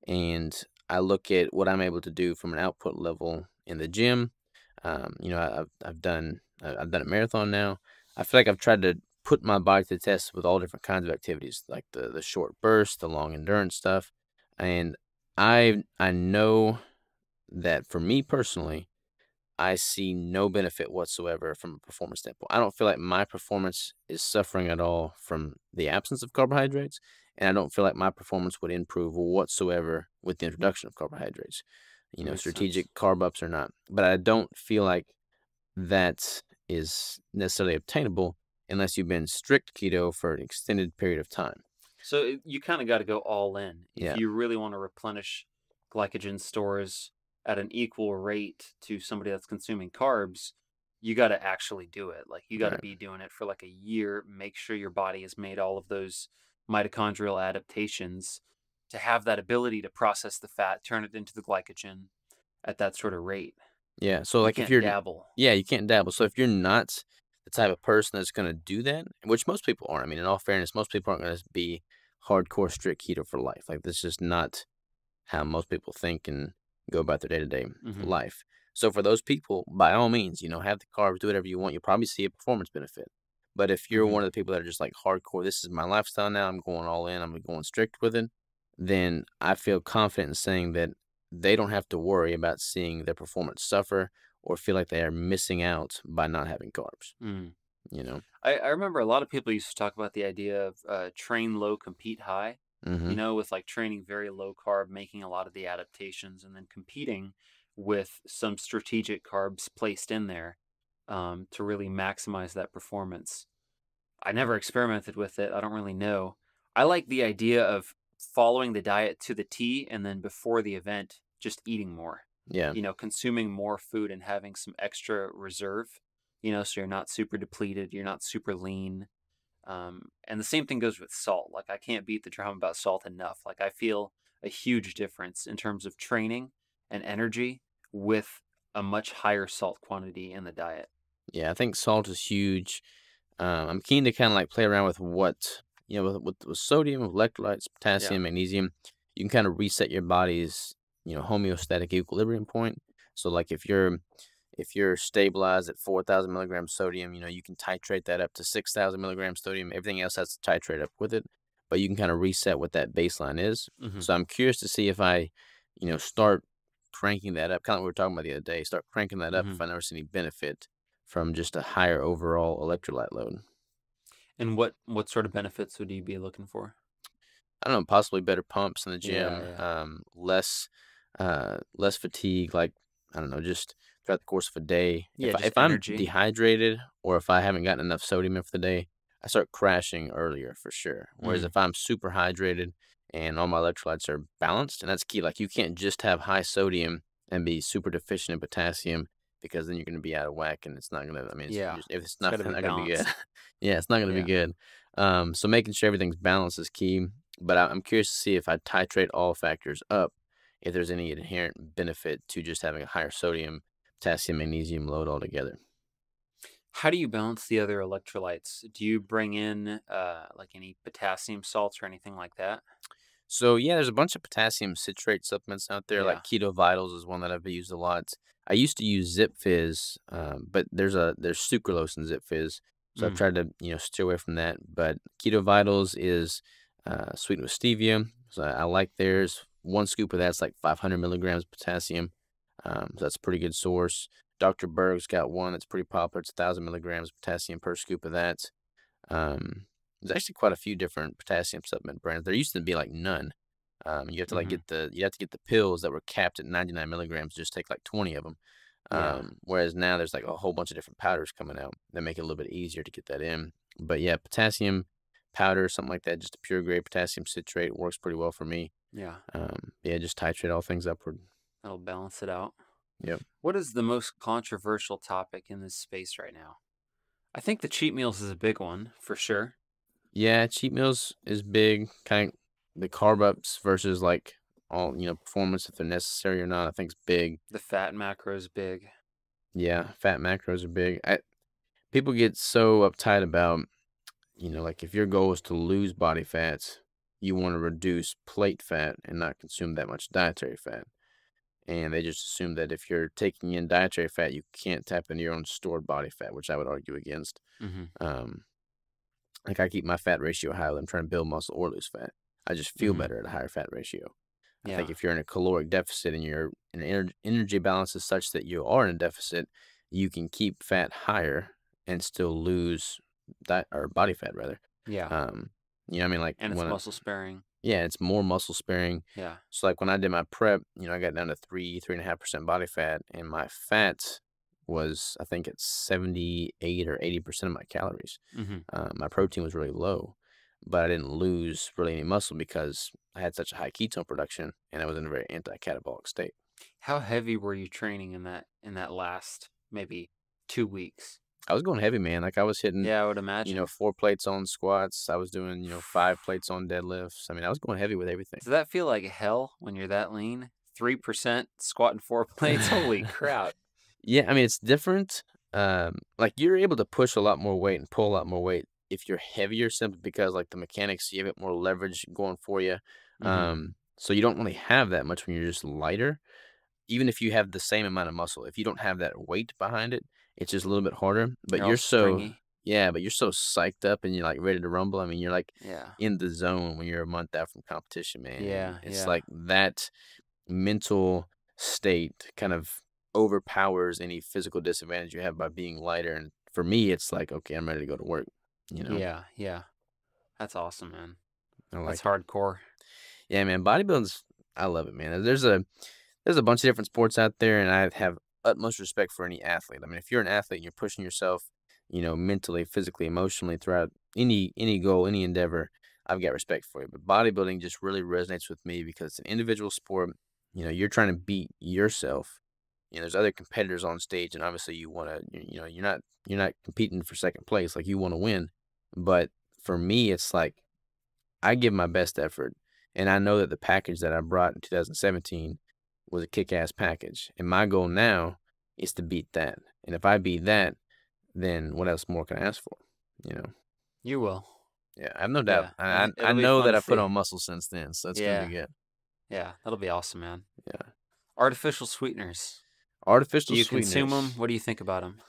and I look at what I'm able to do from an output level in the gym. I've done a marathon now. I feel like I've tried to put my body to the test with all different kinds of activities, like the short bursts, the long endurance stuff, and I know that for me personally, I see no benefit whatsoever from a performance standpoint. I don't feel like my performance is suffering at all from the absence of carbohydrates, and I don't feel like my performance would improve whatsoever with the introduction of carbohydrates. That makes sense. Strategic carb ups or not, but I don't feel like that is necessarily obtainable unless you've been strict keto for an extended period of time. So you kind of got to go all in if Yeah, you really want to replenish glycogen stores at an equal rate to somebody that's consuming carbs. You got to actually do it. Like you got to right. be doing it for like a year. Make sure your body has made all of those mitochondrial adaptations to have that ability to process the fat, turn it into the glycogen at that sort of rate. Yeah, so, You like, if can't you're dabble. yeah, you can't dabble, so if you're not the type of person that's gonna do that, which most people aren't, I mean, in all fairness, most people aren't gonna be hardcore strict keto for life, like, that's just not how most people think and go about their day-to-day Hmm. life. So, for those people, by all means, have the carbs, do whatever you want, you'll probably see a performance benefit. But if you're Hmm. one of the people that are just, like, hardcore, "This is my lifestyle now, I'm going all in, I'm going strict with it," then I feel confident in saying that they don't have to worry about seeing their performance suffer or feel like they are missing out by not having carbs, Mm. you know? I remember a lot of people used to talk about the idea of train low, compete high, Mhm. with like training very low carb, making a lot of the adaptations, and then competing with some strategic carbs placed in there to really maximize that performance. I never experimented with it. I don't really know. I like the idea of following the diet to the T and then before the event, just eating more. Yeah. consuming more food and having some extra reserve, so you're not super depleted, you're not super lean. And the same thing goes with salt. Like, I can't beat the drum about salt enough. Like, I feel a huge difference in terms of training and energy with a much higher salt quantity in the diet. Yeah, I think salt is huge. I'm keen to kind of like play around with with sodium, with electrolytes, Yeah. potassium, magnesium. You can kind of reset your body's homeostatic equilibrium point. So like if you're stabilized at 4,000 milligrams sodium, you can titrate that up to 6,000 milligrams sodium. Everything else has to titrate up with it, but you can kind of reset what that baseline is. Hmm. So I'm curious to see if I, start cranking that up, kind of like we were talking about the other day, start cranking that up if Hmm. I notice any benefit from just a higher overall electrolyte load. And what sort of benefits would you be looking for? I don't know, possibly better pumps in the Yeah, gym, yeah. less fatigue, like, I don't know, just throughout the course of a day. Yeah, just If I'm energy. dehydrated or if I haven't gotten enough sodium in for the day, I start crashing earlier for sure. Whereas Mm, if I'm super hydrated and all my electrolytes are balanced, and that's key, like you can't just have high sodium and be super deficient in potassium because then you're gonna be out of whack and it's not gonna, I mean, it's yeah. just, if it's It's not, gotta be not gonna be good. balanced. Yeah, it's not gonna be Yeah. good. So making sure everything's balanced is key. But I'm curious to see if I titrate all factors up, if there's any inherent benefit to just having a higher sodium, potassium, magnesium load altogether. How do you balance the other electrolytes? Do you bring in like any potassium salts or anything like that? So yeah, there's a bunch of potassium citrate supplements out there. Yeah. Like Keto Vitals is one that I've used a lot. I used to use Zip Fizz, but there's sucralose in Zip Fizz, so I've Mm, tried to steer away from that. But Keto Vitals is sweetened with stevia, so I like theirs. One scoop of that's like 500 milligrams of potassium, so that's a pretty good source. Dr. Berg's got one that's pretty popular. It's 1,000 milligrams of potassium per scoop of that. There's actually quite a few different potassium supplement brands. There used to be like none. You have to hmm. get the pills that were capped at 99 milligrams. Just take like 20 of them. Yeah. Whereas now there's like a whole bunch of different powders coming out that make it a little bit easier to get that in. But yeah, potassium powder, something like that, just a pure grade potassium citrate works pretty well for me. Yeah. Yeah, just titrate all things upward. That'll balance it out. Yep. What is the most controversial topic in this space right now? I think the cheat meals is a big one for sure. Yeah, cheat meals is big. Kind of the carb ups versus like all performance if they're necessary or not. I think it's big. The fat macro is big. Yeah, fat macros are big. People get so uptight about like if your goal is to lose body fats, you want to reduce plate fat and not consume that much dietary fat. And they just assume that if you're taking in dietary fat, you can't tap into your own stored body fat, which I would argue against. Hmm. Um, like I keep my fat ratio high when I'm trying to build muscle or lose fat. I just feel Hmm. better at a higher fat ratio. I think Yeah. if you're in a caloric deficit and your energy balance is such that you are in a deficit, you can keep fat higher and still lose that or body fat rather. Yeah. Um, I mean, like And it's muscle sparing. yeah, it's more muscle sparing. Yeah. So like when I did my prep, I got down to 3.5% body fat, and my fat was I think it's 78 or 80% of my calories. Hmm. My protein was really low, but I didn't lose really any muscle because I had such a high ketone production and I was in a very anti-catabolic state. How heavy were you training in that last maybe 2 weeks? I was going heavy, man. Like I was hitting, Yeah, I would imagine. 4 plates on squats. I was doing, 5 plates on deadlifts. I mean, I was going heavy with everything. Does that feel like hell when you're that lean? 3% squatting 4 plates? Holy crap. Yeah, I mean, it's different. Like you're able to push a lot more weight and pull a lot more weight if you're heavier, simply because like the mechanics, you have a bit more leverage going for you. Hmm. So you don't really have that much when you're just lighter. Even if you have the same amount of muscle, if you don't have that weight behind it, it's just a little bit harder. But You're all springy. but you're so psyched up and you're like ready to rumble. I mean, you're like Yeah. in the zone when you're a month out from competition, man. And Yeah, it's yeah. like that mental state kind of overpowers any physical disadvantage you have by being lighter. And for me, it's like, okay, I'm ready to go to work. You know, Yeah, yeah. That's awesome, man. I That's like it. hardcore. Yeah, man. Bodybuilding's, I love it, man. There's a bunch of different sports out there, and I have utmost respect for any athlete. I mean, if you're an athlete and you're pushing yourself, mentally, physically, emotionally throughout any goal, any endeavor, I've got respect for you. But bodybuilding just really resonates with me because it's an individual sport. you're trying to beat yourself. There's other competitors on stage, and obviously you're not competing for second place, like, you wanna win. But for me, it's like I give my best effort, and I know that the package that I brought in 2017 was a kick-ass package, and my goal now is to beat that, and if I beat that, then what else more can I ask for, you know? You will. Yeah, I have no doubt. Yeah, I and I I it'll be know fun that to I've put see. on muscle since then, so it's gonna be Yeah, good. yeah, that'll be awesome, man. Yeah. Artificial sweeteners. Do Artificial you consume them? sweeteners. What do you think about them?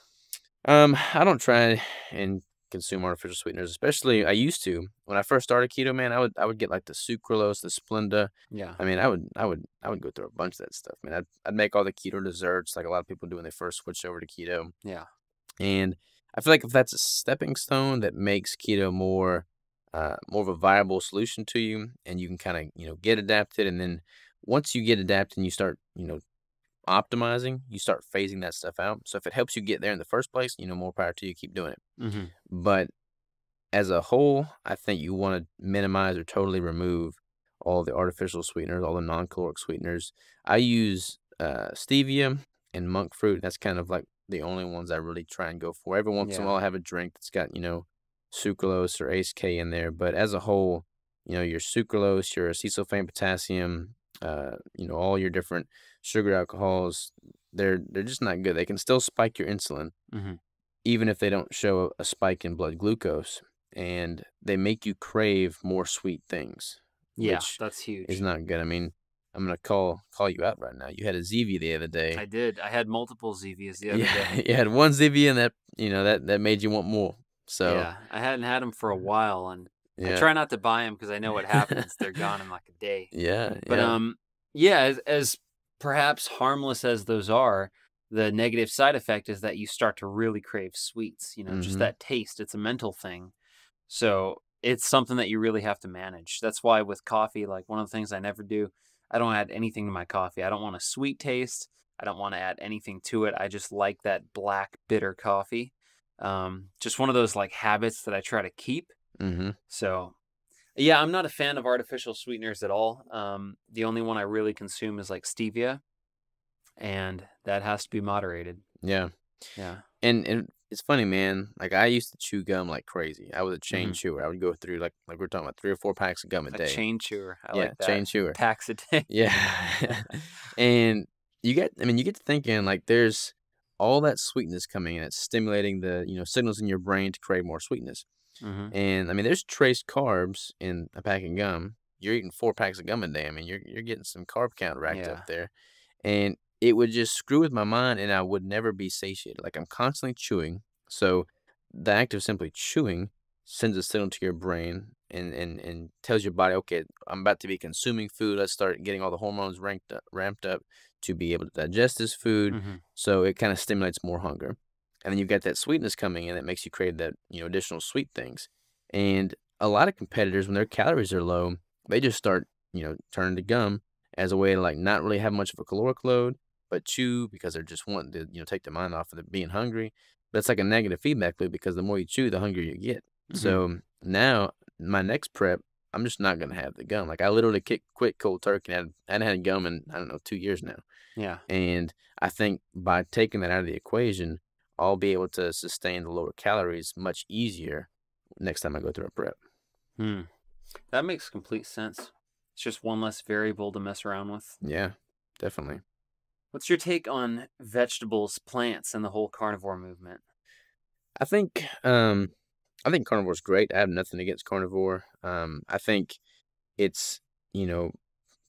I don't try and consume artificial sweeteners, especially I used to. When I first started keto, man, I would get like the sucralose, the Splenda. Yeah, I mean, I would go through a bunch of that stuff, man. I'd make all the keto desserts like a lot of people do when they first switch over to keto. yeah, And I feel like if that's a stepping stone that makes keto more of a viable solution to you, and you can kind of get adapted, and then once you get adapted and you start optimizing, you start phasing that stuff out. So if it helps you get there in the first place, more power to you. Keep doing it. hmm But as a whole, I think you want to minimize or totally remove all the artificial sweeteners, all the non-caloric sweeteners. I use stevia and monk fruit. That's kind of like the only ones I really try and go for. Every once in a yeah, while, I have a drink that's got sucralose or Ace K in there. But as a whole, your sucralose, your acesulfame potassium, all your different sugar alcohols, they're just not good. They can still spike your insulin, hmm even if they don't show a spike in blood glucose, and they make you crave more sweet things, yeah. which That's is huge. not good. I mean, I'm gonna call you out right now. You had a Zevia the other I day. did. I had multiple Zevias the other Yeah, day. you had one Zevia, and that made you want more. So Yeah, I hadn't had them for a while, and I yeah, try not to buy them because I know what happens. They're gone in like a day. yeah, But yeah. yeah, as perhaps harmless as those are, the negative side effect is that you start to really crave sweets. Just Mm-hmm. that taste. It's a mental thing. So it's something that you really have to manage. That's why with coffee, like one of the things I never do, I don't add anything to my coffee. I don't want a sweet taste. I don't want to add anything to it. I just like that black bitter coffee. Just one of those like habits that I try to keep. Mm-hmm. So yeah, I'm not a fan of artificial sweeteners at all. The only one I really consume is like stevia, and that has to be moderated. Yeah. Yeah. And it's funny, man. Like, I used to chew gum like crazy. I was a chain hmm chewer. I would go through like we're talking about 3 or 4 packs of gum a A day. chain chewer. I Yeah, like that. chain chewer. Packs a day. Yeah. And you get to thinking, like, there's all that sweetness coming in. It's stimulating the, signals in your brain to crave more sweetness. hmm And I mean, there's trace carbs in a pack of gum. You're eating 4 packs of gum a day. I mean, you're getting some carb count racked up Yeah. there. And it would just screw with my mind, and I would never be satiated. Like, I'm constantly chewing. So the act of simply chewing sends a signal to your brain and tells your body, okay, I'm about to be consuming food. Let's start getting all the hormones ramped up to be able to digest this food. hmm So it kind of stimulates more hunger. And then you've got that sweetness coming in that makes you crave that, additional sweet things. And a lot of competitors, when their calories are low, they just start, turning to gum as a way to, like, not really have much of a caloric load, but chew because they're just wanting to, take their mind off of being hungry. But it's like a negative feedback loop because the more you chew, the hungrier you get. hmm So now my next prep, I'm just not gonna have the gum. Like, I literally quit cold turkey. I hadn't had gum in, I don't know, 2 years now. Yeah. And I think by taking that out of the equation, I'll be able to sustain the lower calories much easier next time I go through a prep. Hmm. That makes complete sense. It's just one less variable to mess around with. Yeah, definitely. What's your take on vegetables, plants, and the whole carnivore movement? I think um I think carnivore's great. I have nothing against carnivore. I think it's, you know,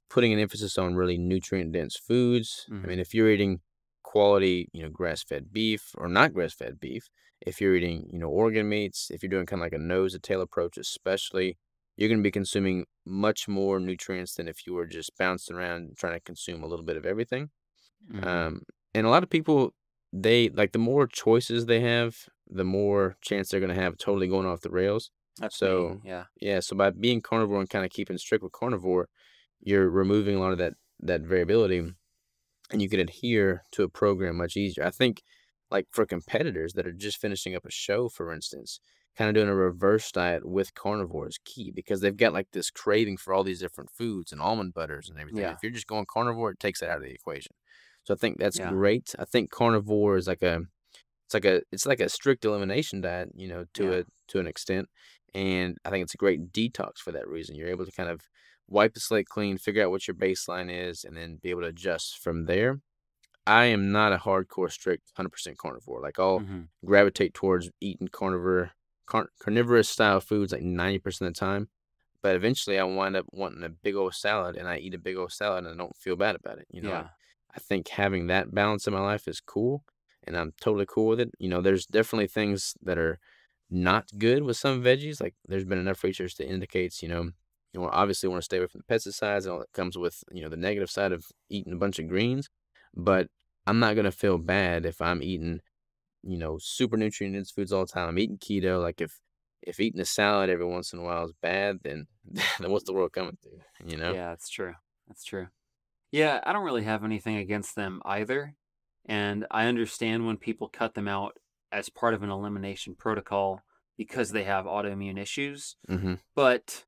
putting an emphasis on really nutrient dense foods. I hmm mean, if you're eating quality, grass fed beef or not grass fed beef, if you're eating, organ meats, if you're doing kind of like a nose to tail approach, especially, you're going to be consuming much more nutrients than if you were just bouncing around trying to consume a little bit of everything. hmm Um, and a lot of people, they like the more choices they have, the more chance they're going to have totally going off the rails. That's me. So, Yeah. yeah, so by being carnivore and kind of keeping strict with carnivore, you're removing a lot of that variability, and you can adhere to a program much easier. I think, like, for competitors that are just finishing up a show, for instance, kind of doing a reverse diet with carnivore is key because they've got like this craving for all these different foods and almond butters and everything. Yeah. If you're just going carnivore, it takes that out of the equation. So I think that's Yeah. great. I think carnivore is like it's like a strict elimination diet, Yeah. to an extent. And I think it's a great detox for that reason. You're able to kind of wipe the slate clean, figure out what your baseline is, and then be able to adjust from there. I am not a hardcore strict 100% carnivore. Like I'll Hmm. gravitate towards eating carnivorous style foods like 90% of the time. But eventually I wind up wanting a big old salad and I eat a big old salad and I don't feel bad about it. Yeah. I think having that balance in my life is cool and I'm totally cool with it. There's definitely things that are not good with some veggies. Like there's been enough research that indicates, obviously want to stay away from the pesticides and all that comes with, the negative side of eating a bunch of greens. But I'm not gonna feel bad if I'm eating, super nutrient dense foods all the time. I'm eating keto. Like if eating a salad every once in a while is bad, then then what's the world coming to? Yeah, that's true. That's true. Yeah, I don't really have anything against them either. And I understand when people cut them out as part of an elimination protocol because they have autoimmune issues. Mm-hmm. But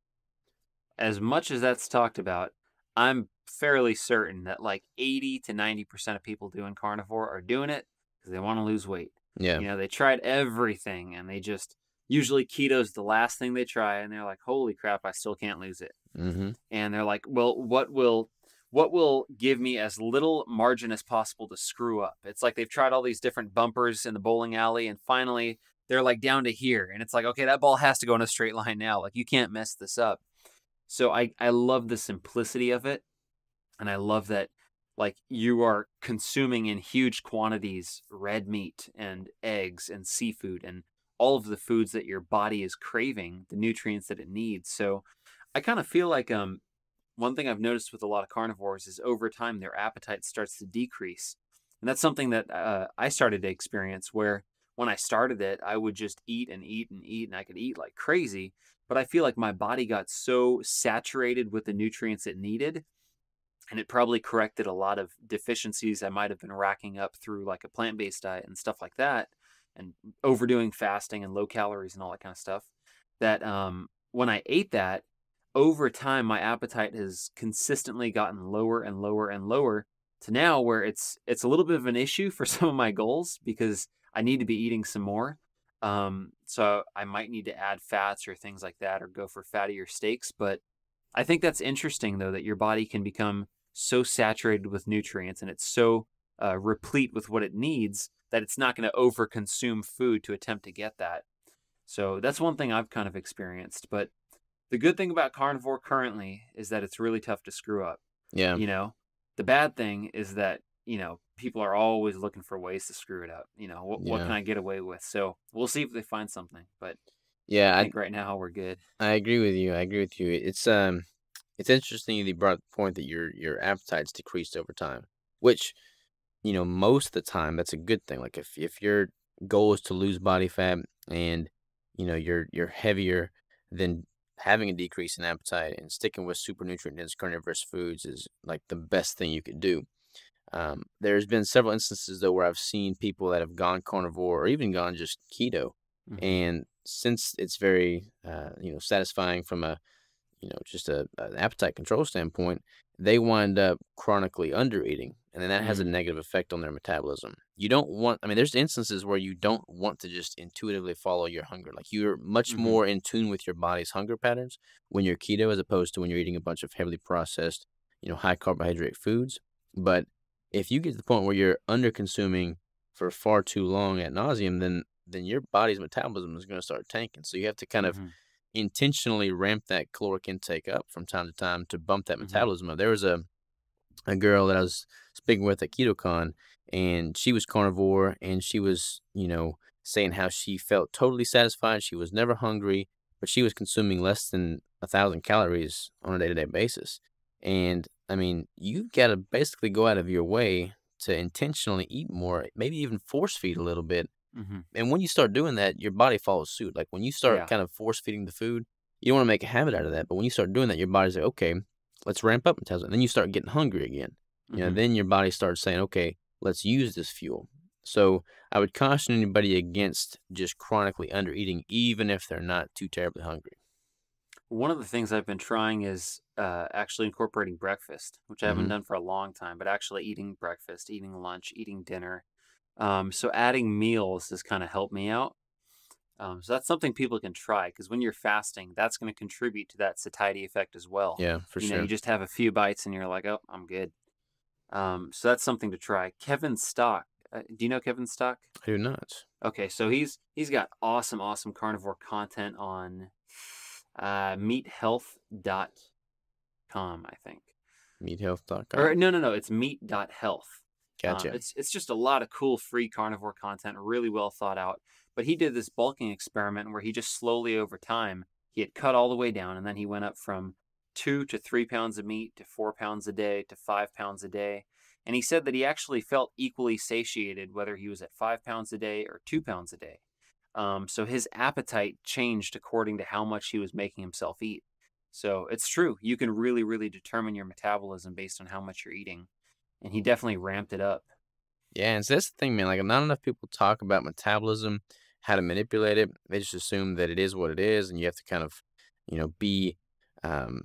as much as that's talked about, I'm fairly certain that like 80 to 90% of people doing carnivore are doing it because they want to lose weight. Yeah. They tried everything and they just usually keto's the last thing they try and they're like, holy crap, I still can't lose it. Mm-hmm. And they're like, well, what will give me as little margin as possible to screw up? It's like they've tried all these different bumpers in the bowling alley and finally they're like down to here. And it's like, okay, that ball has to go in a straight line now. Like you can't mess this up. So I love the simplicity of it. And I love that like you are consuming in huge quantities red meat and eggs and seafood and all of the foods that your body is craving, the nutrients that it needs. So I kind of feel like one thing I've noticed with a lot of carnivores is over time their appetite starts to decrease. And that's something that I started to experience where when I started it, I would just eat and eat and eat and I could eat like crazy. But I feel like my body got so saturated with the nutrients it needed and it probably corrected a lot of deficiencies I might have been racking up through like a plant-based diet and stuff like that and overdoing fasting and low calories and all that kind of stuff that when I ate that over time my appetite has consistently gotten lower and lower and lower to now where it's a little bit of an issue for some of my goals because I need to be eating some more. So I might need to add fats or things like that or go for fattier steaks. But I think that's interesting, though, that your body can become so saturated with nutrients and it's so replete with what it needs that it's not going to overconsume food to attempt to get that. So that's one thing I've kind of experienced. But the good thing about carnivore currently is that it's really tough to screw up. Yeah. The bad thing is that, people are always looking for ways to screw it up. What Yeah. can I get away with? So we'll see if they find something. But Yeah. I think right now we're good. I agree with you. I agree with you. It's interesting you brought up the point that your appetite's decreased over time, which most of the time that's a good thing. Like if your goal is to lose body fat and you're heavier, then having a decrease in appetite and sticking with super nutrient dense carnivorous foods is like the best thing you could do. There's been several instances though where I've seen people that have gone carnivore or even gone just keto, Hmm. and since it's very satisfying from a just an appetite control standpoint, they wind up chronically under eating, and then that has a Mm. negative effect on their metabolism. You don't want, I mean, there's instances where you don't want to just intuitively follow your hunger. Like you're much Hmm. more in tune with your body's hunger patterns when you're keto as opposed to when you're eating a bunch of heavily processed, high carbohydrate foods. But if you get to the point where you're under consuming for far too long at nauseum, then your body's metabolism is going to start tanking. So you have to kind of Hmm. intentionally ramp that caloric intake up from time to time to bump that Hmm. metabolism up. There was a girl that I was speaking with at KetoCon, and she was carnivore, and she was, saying how she felt totally satisfied. She was never hungry, but she was consuming less than 1,000 calories on a day-to-day basis. And I mean, you've got to basically go out of your way to intentionally eat more, maybe even force feed a little bit. Hmm. And when you start doing that, your body follows suit. Like when you start Yeah. kind of force feeding the food, you don't want to make a habit out of that. But when you start doing that, your body's like, okay, let's ramp up metabolism. And then you start getting hungry again. Hmm. Then your body starts saying, okay, let's use this fuel. So I would caution anybody against just chronically under eating, even if they're not too terribly hungry. One of the things I've been trying is actually incorporating breakfast, which I haven't Hmm. done for a long time, but actually eating breakfast, eating lunch, eating dinner. So adding meals has kind of helped me out. So that's something people can try because when you're fasting, that's going to contribute to that satiety effect as well. Yeah, for You know, you sure. just have a few bites and you're like, oh, I'm good. So that's something to try. Kevin Stock. Do you know Kevin Stock? I do not. Okay, so he's got awesome carnivore content on meathealth.com, I think. Or Meathealth.com. no, it's meat.health. Gotcha. It's just a lot of cool free carnivore content, really well thought out. But he did this bulking experiment where he just slowly over time he had cut all the way down, and then he went up from 2 to 3 pounds of meat to 4 pounds a day to 5 pounds a day. And he said that he actually felt equally satiated whether he was at 5 pounds a day or 2 pounds a day. So his appetite changed according to how much he was making himself eat. So it's true. You can really determine your metabolism based on how much you're eating. And he definitely ramped it up. Yeah, and so that's the thing, man. Like, not enough people talk about metabolism, how to manipulate it. They just assume that it is what it is, and you have to kind of, be um,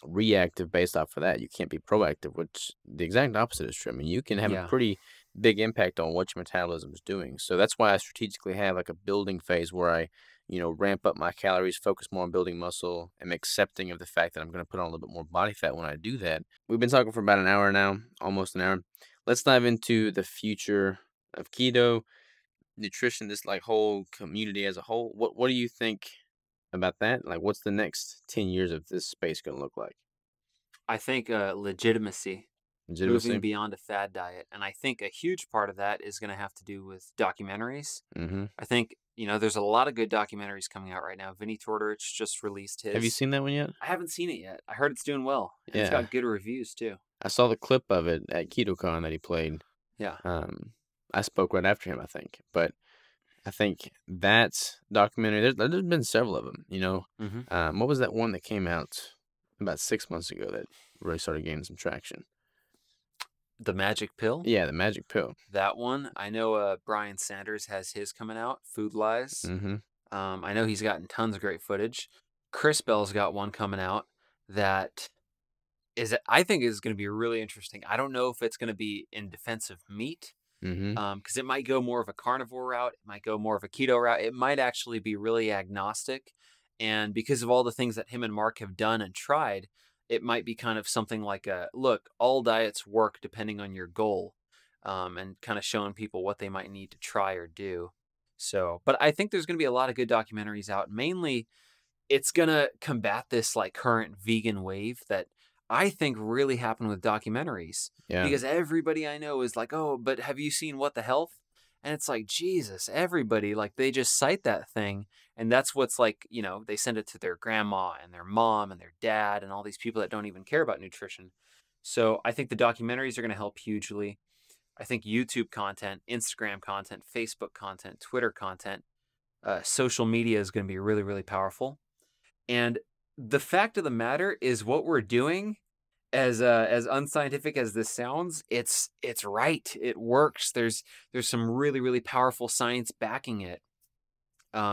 reactive based off of that. You can't be proactive, which the exact opposite is true. I mean, you can have a Yeah. pretty big impact on what your metabolism is doing. So that's why I strategically have like a building phase where I, ramp up my calories, focus more on building muscle, and accepting of the fact that I'm going to put on a little bit more body fat when I do that. We've been talking for about an hour now, almost an hour. Let's dive into the future of keto, nutrition, this like whole community as a whole. What do you think about that? Like, what's the next 10 years of this space going to look like? I think legitimacy, moving Legitimacy? beyond a fad diet. And I think a huge part of that is going to have to do with documentaries. Mm-hmm. I think, there's a lot of good documentaries coming out right now. Vinny Tortorich just released Have you his. seen that one yet? I haven't seen it yet. I heard it's doing well, and it's Yeah. got good reviews too. I saw the clip of it at KetoCon that he played. Yeah. Um, I spoke right after him, I think. But I think that documentary, there's been several of them, Hmm. What was that one that came out about 6 months ago that really started gaining some traction? The Magic Pill. Yeah, the magic pill. That one. I know Brian Sanders has his coming out, Food Lies. Mm-hmm. I know he's gotten tons of great footage. Chris Bell's got one coming out that I think is going to be really interesting. I don't know if it's going to be in defense of meat, Mm-hmm. because it might go more of a carnivore route, it might go more of a keto route, it might actually be really agnostic. And because of all the things that him and Mark have done and tried, it might be kind of something like a look, all diets work depending on your goal, and kind of showing people what they might need to try or do. So, but I think there's going to be a lot of good documentaries out. Mainly, it's going to combat this like current vegan wave that I think really happened with documentaries Yeah. because everybody I know is like, "Oh, but have you seen What the Health?" And it's like, Jesus, everybody like they just cite that thing and that's what's like, they send it to their grandma and their mom and their dad and all these people that don't even care about nutrition. So, I think the documentaries are going to help hugely. I think YouTube content, Instagram content, Facebook content, Twitter content, social media is going to be really powerful. And the fact of the matter is what we're doing, as unscientific as this sounds, it's right. It works. There's some really powerful science backing it.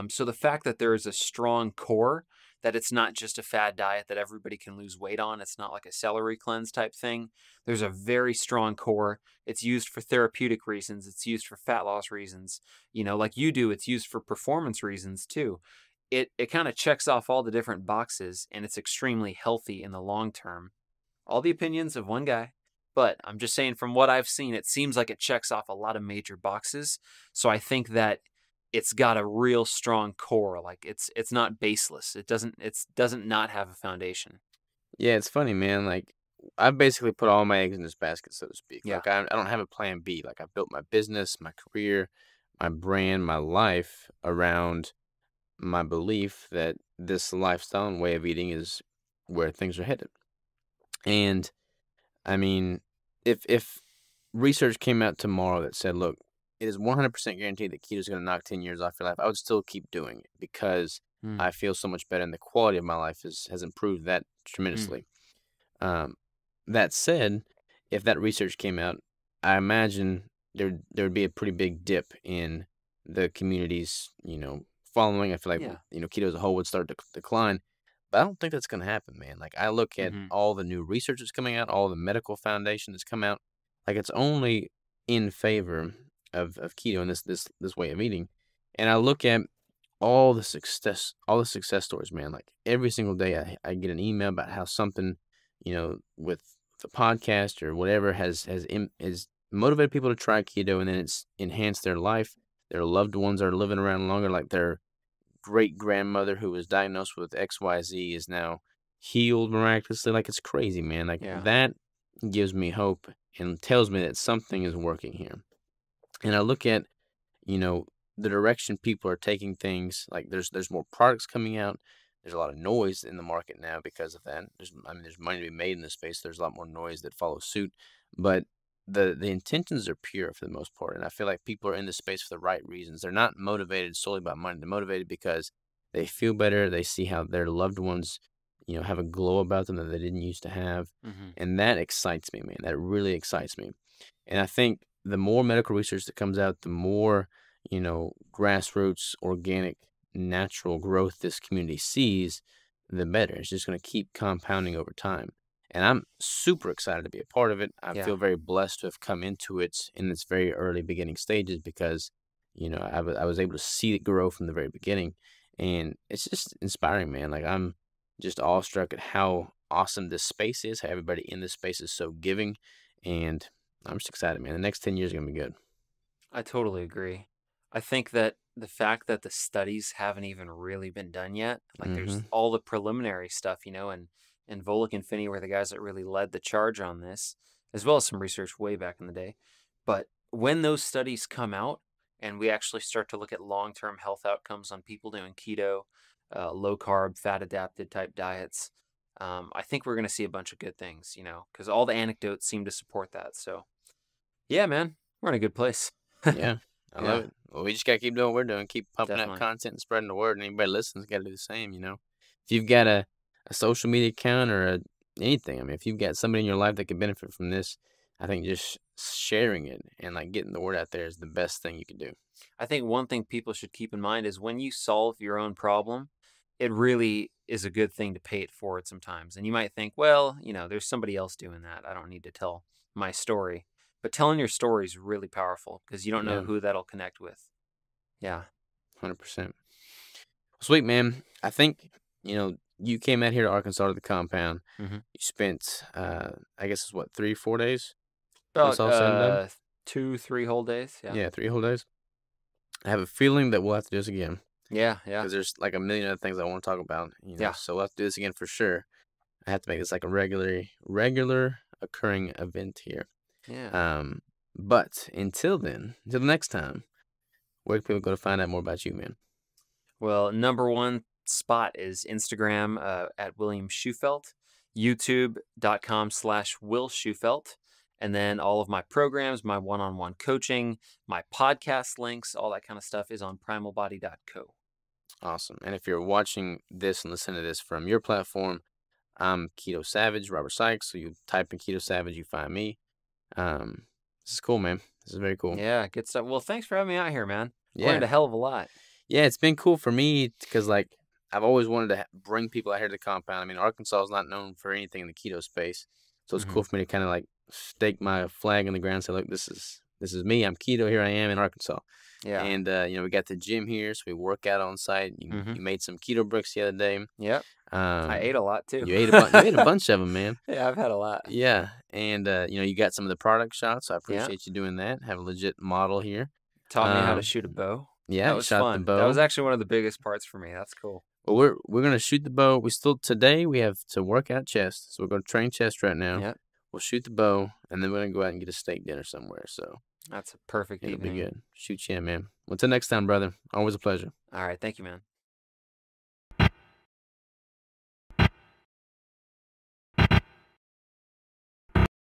So the fact that there is a strong core, that it's not just a fad diet that everybody can lose weight on, it's not like a celery cleanse type thing. There's a very strong core. It's used for therapeutic reasons. It's used for fat loss reasons. Like you do, it's used for performance reasons too. It kind of checks off all the different boxes and it's extremely healthy in the long term. All the opinions of one guy, but I'm just saying from what I've seen, it seems like it checks off a lot of major boxes. So I think that it's got a real strong core. Like it's not baseless. It doesn't not have a foundation. Yeah, it's funny, man. Like, I basically put all my eggs in this basket, so to speak. Yeah. Like, I don't have a plan B. Like, I've built my business, my career, my brand, my life around my belief that this lifestyle and way of eating is where things are headed. And I mean, if research came out tomorrow that said, look, it is 100% guaranteed that keto is going to knock 10 years off your life, I would still keep doing it because Mm, I feel so much better and the quality of my life has improved that mm, tremendously. Um, that said, if that research came out, I imagine there would be a pretty big dip in the community's, following. I feel like, Yeah. keto as a whole would start to decline. But I don't think that's going to happen, man. Like, I look at Hmm. all the new research that's coming out, all the medical foundation that's come out. Like, it's only in favor of keto and this way of eating. And I look at all the success stories, man. Like, every single day, I get an email about how something, with the podcast or whatever has motivated people to try keto, and then it's enhanced their life. Their loved ones are living around longer. Like, their great grandmother who was diagnosed with XYZ is now healed miraculously. Like, it's crazy, man. Like, Yeah. that gives me hope and tells me that something is working here. And I look at, you know, the direction people are taking things. Like, there's more products coming out. There's a lot of noise in the market now because of that. There's money to be made in this space. There's a lot more noise that follows suit, but the intentions are pure for the most part. And I feel like people are in this space for the right reasons. They're not motivated solely by money. They're motivated because they feel better. They see how their loved ones, have a glow about them that they didn't used to have, Hmm. and that excites me, man. That really excites me. And I think the more medical research that comes out, the more, grassroots, organic, natural growth this community sees, the better. It's just going to keep compounding over time. And I'm super excited to be a part of it. I Yeah. feel very blessed to have come into it in its very early beginning stages because, I was able to see it grow from the very beginning. And it's just inspiring, man. Like, I'm just awestruck at how awesome this space is, how everybody in this space is so giving. And I'm just excited, man. The next 10 years are going to be good. I totally agree. I think that the fact that the studies haven't even really been done yet, like Mm-hmm. there's all the preliminary stuff, and Volek and Finney were the guys that really led the charge on this, as well as some research way back in the day. But when those studies come out and we actually start to look at long-term health outcomes on people doing keto, low carb, fat adapted type diets, I think we're going to see a bunch of good things, because all the anecdotes seem to support that. So, yeah, man, we're in a good place. Yeah, I love Yeah, it. Well, we just got to keep doing what we're doing, keep pumping out definitely. content and spreading the word. And anybody listens got to do the same. If you've got a social media account or anything, I mean, if you've got somebody in your life that could benefit from this, I think just sharing it and like getting the word out there is the best thing you can do. I think one thing people should keep in mind is when you solve your own problem, it really is a good thing to pay it forward sometimes. And you might think, well, there's somebody else doing that. I don't need to tell my story. But telling your story is really powerful because you don't know Yeah, who that'll connect with. Yeah. 100%. Sweet, man. I think, you came out here to Arkansas to the compound. Hmm. You spent, I guess it's what, 3, 4 days when it's About all said and done? 2, 3 whole days. Yeah. Yeah, 3 whole days. I have a feeling that we'll have to do this again. Yeah. Yeah. Because there's like a million other things I want to talk about, Yeah. so we'll have to do this again for sure. I have to make this like a regular occurring event here. Yeah. But until then, until the next time, where can people go to find out more about you, man? Well, number one spot is Instagram at William Shewfelt, youtube.com/Will Shewfelt, and then all of my programs, my one-on-one coaching, my podcast links, all that kind of stuff is on primalbody.co. Awesome. And if you're watching this and listening to this from your platform, I'm Keto Savage, Robert Sykes. So you type in Keto Savage, you find me. This is cool, man. This is very cool. Yeah, good stuff. Well, thanks for having me out here, man. Learned Yeah. a hell of a lot. Yeah, it's been cool for me because, like, I've always wanted to bring people out here to the compound. I mean, Arkansas is not known for anything in the keto space, so it's Hmm. cool for me to kind of like stake my flag in the ground and say, look, this is me. I'm keto. Here I am in Arkansas. Yeah. And we got the gym here, so we work out on site. You, Hmm. you made some keto bricks the other day. Yep. I ate a lot too. You ate a bunch of them, man. Yeah, I've had a lot. Yeah, and you got some of the product shots. So I Yeah. appreciate you doing that. Have a legit model here. Taught me how to Um, shoot a bow. yeah, That you was shot the fun. bow. That was actually one of the biggest parts for me. That's cool. Well, we're gonna shoot the bow. Today we have to work out chest, so we're gonna train chest right now. Yep. We'll shoot the bow, and then we're gonna go out and get a steak dinner somewhere. So That's a perfect it'll be evening. good. Shoot, yeah, man. Well, until next time, brother. Always a pleasure. All right. Thank you, man.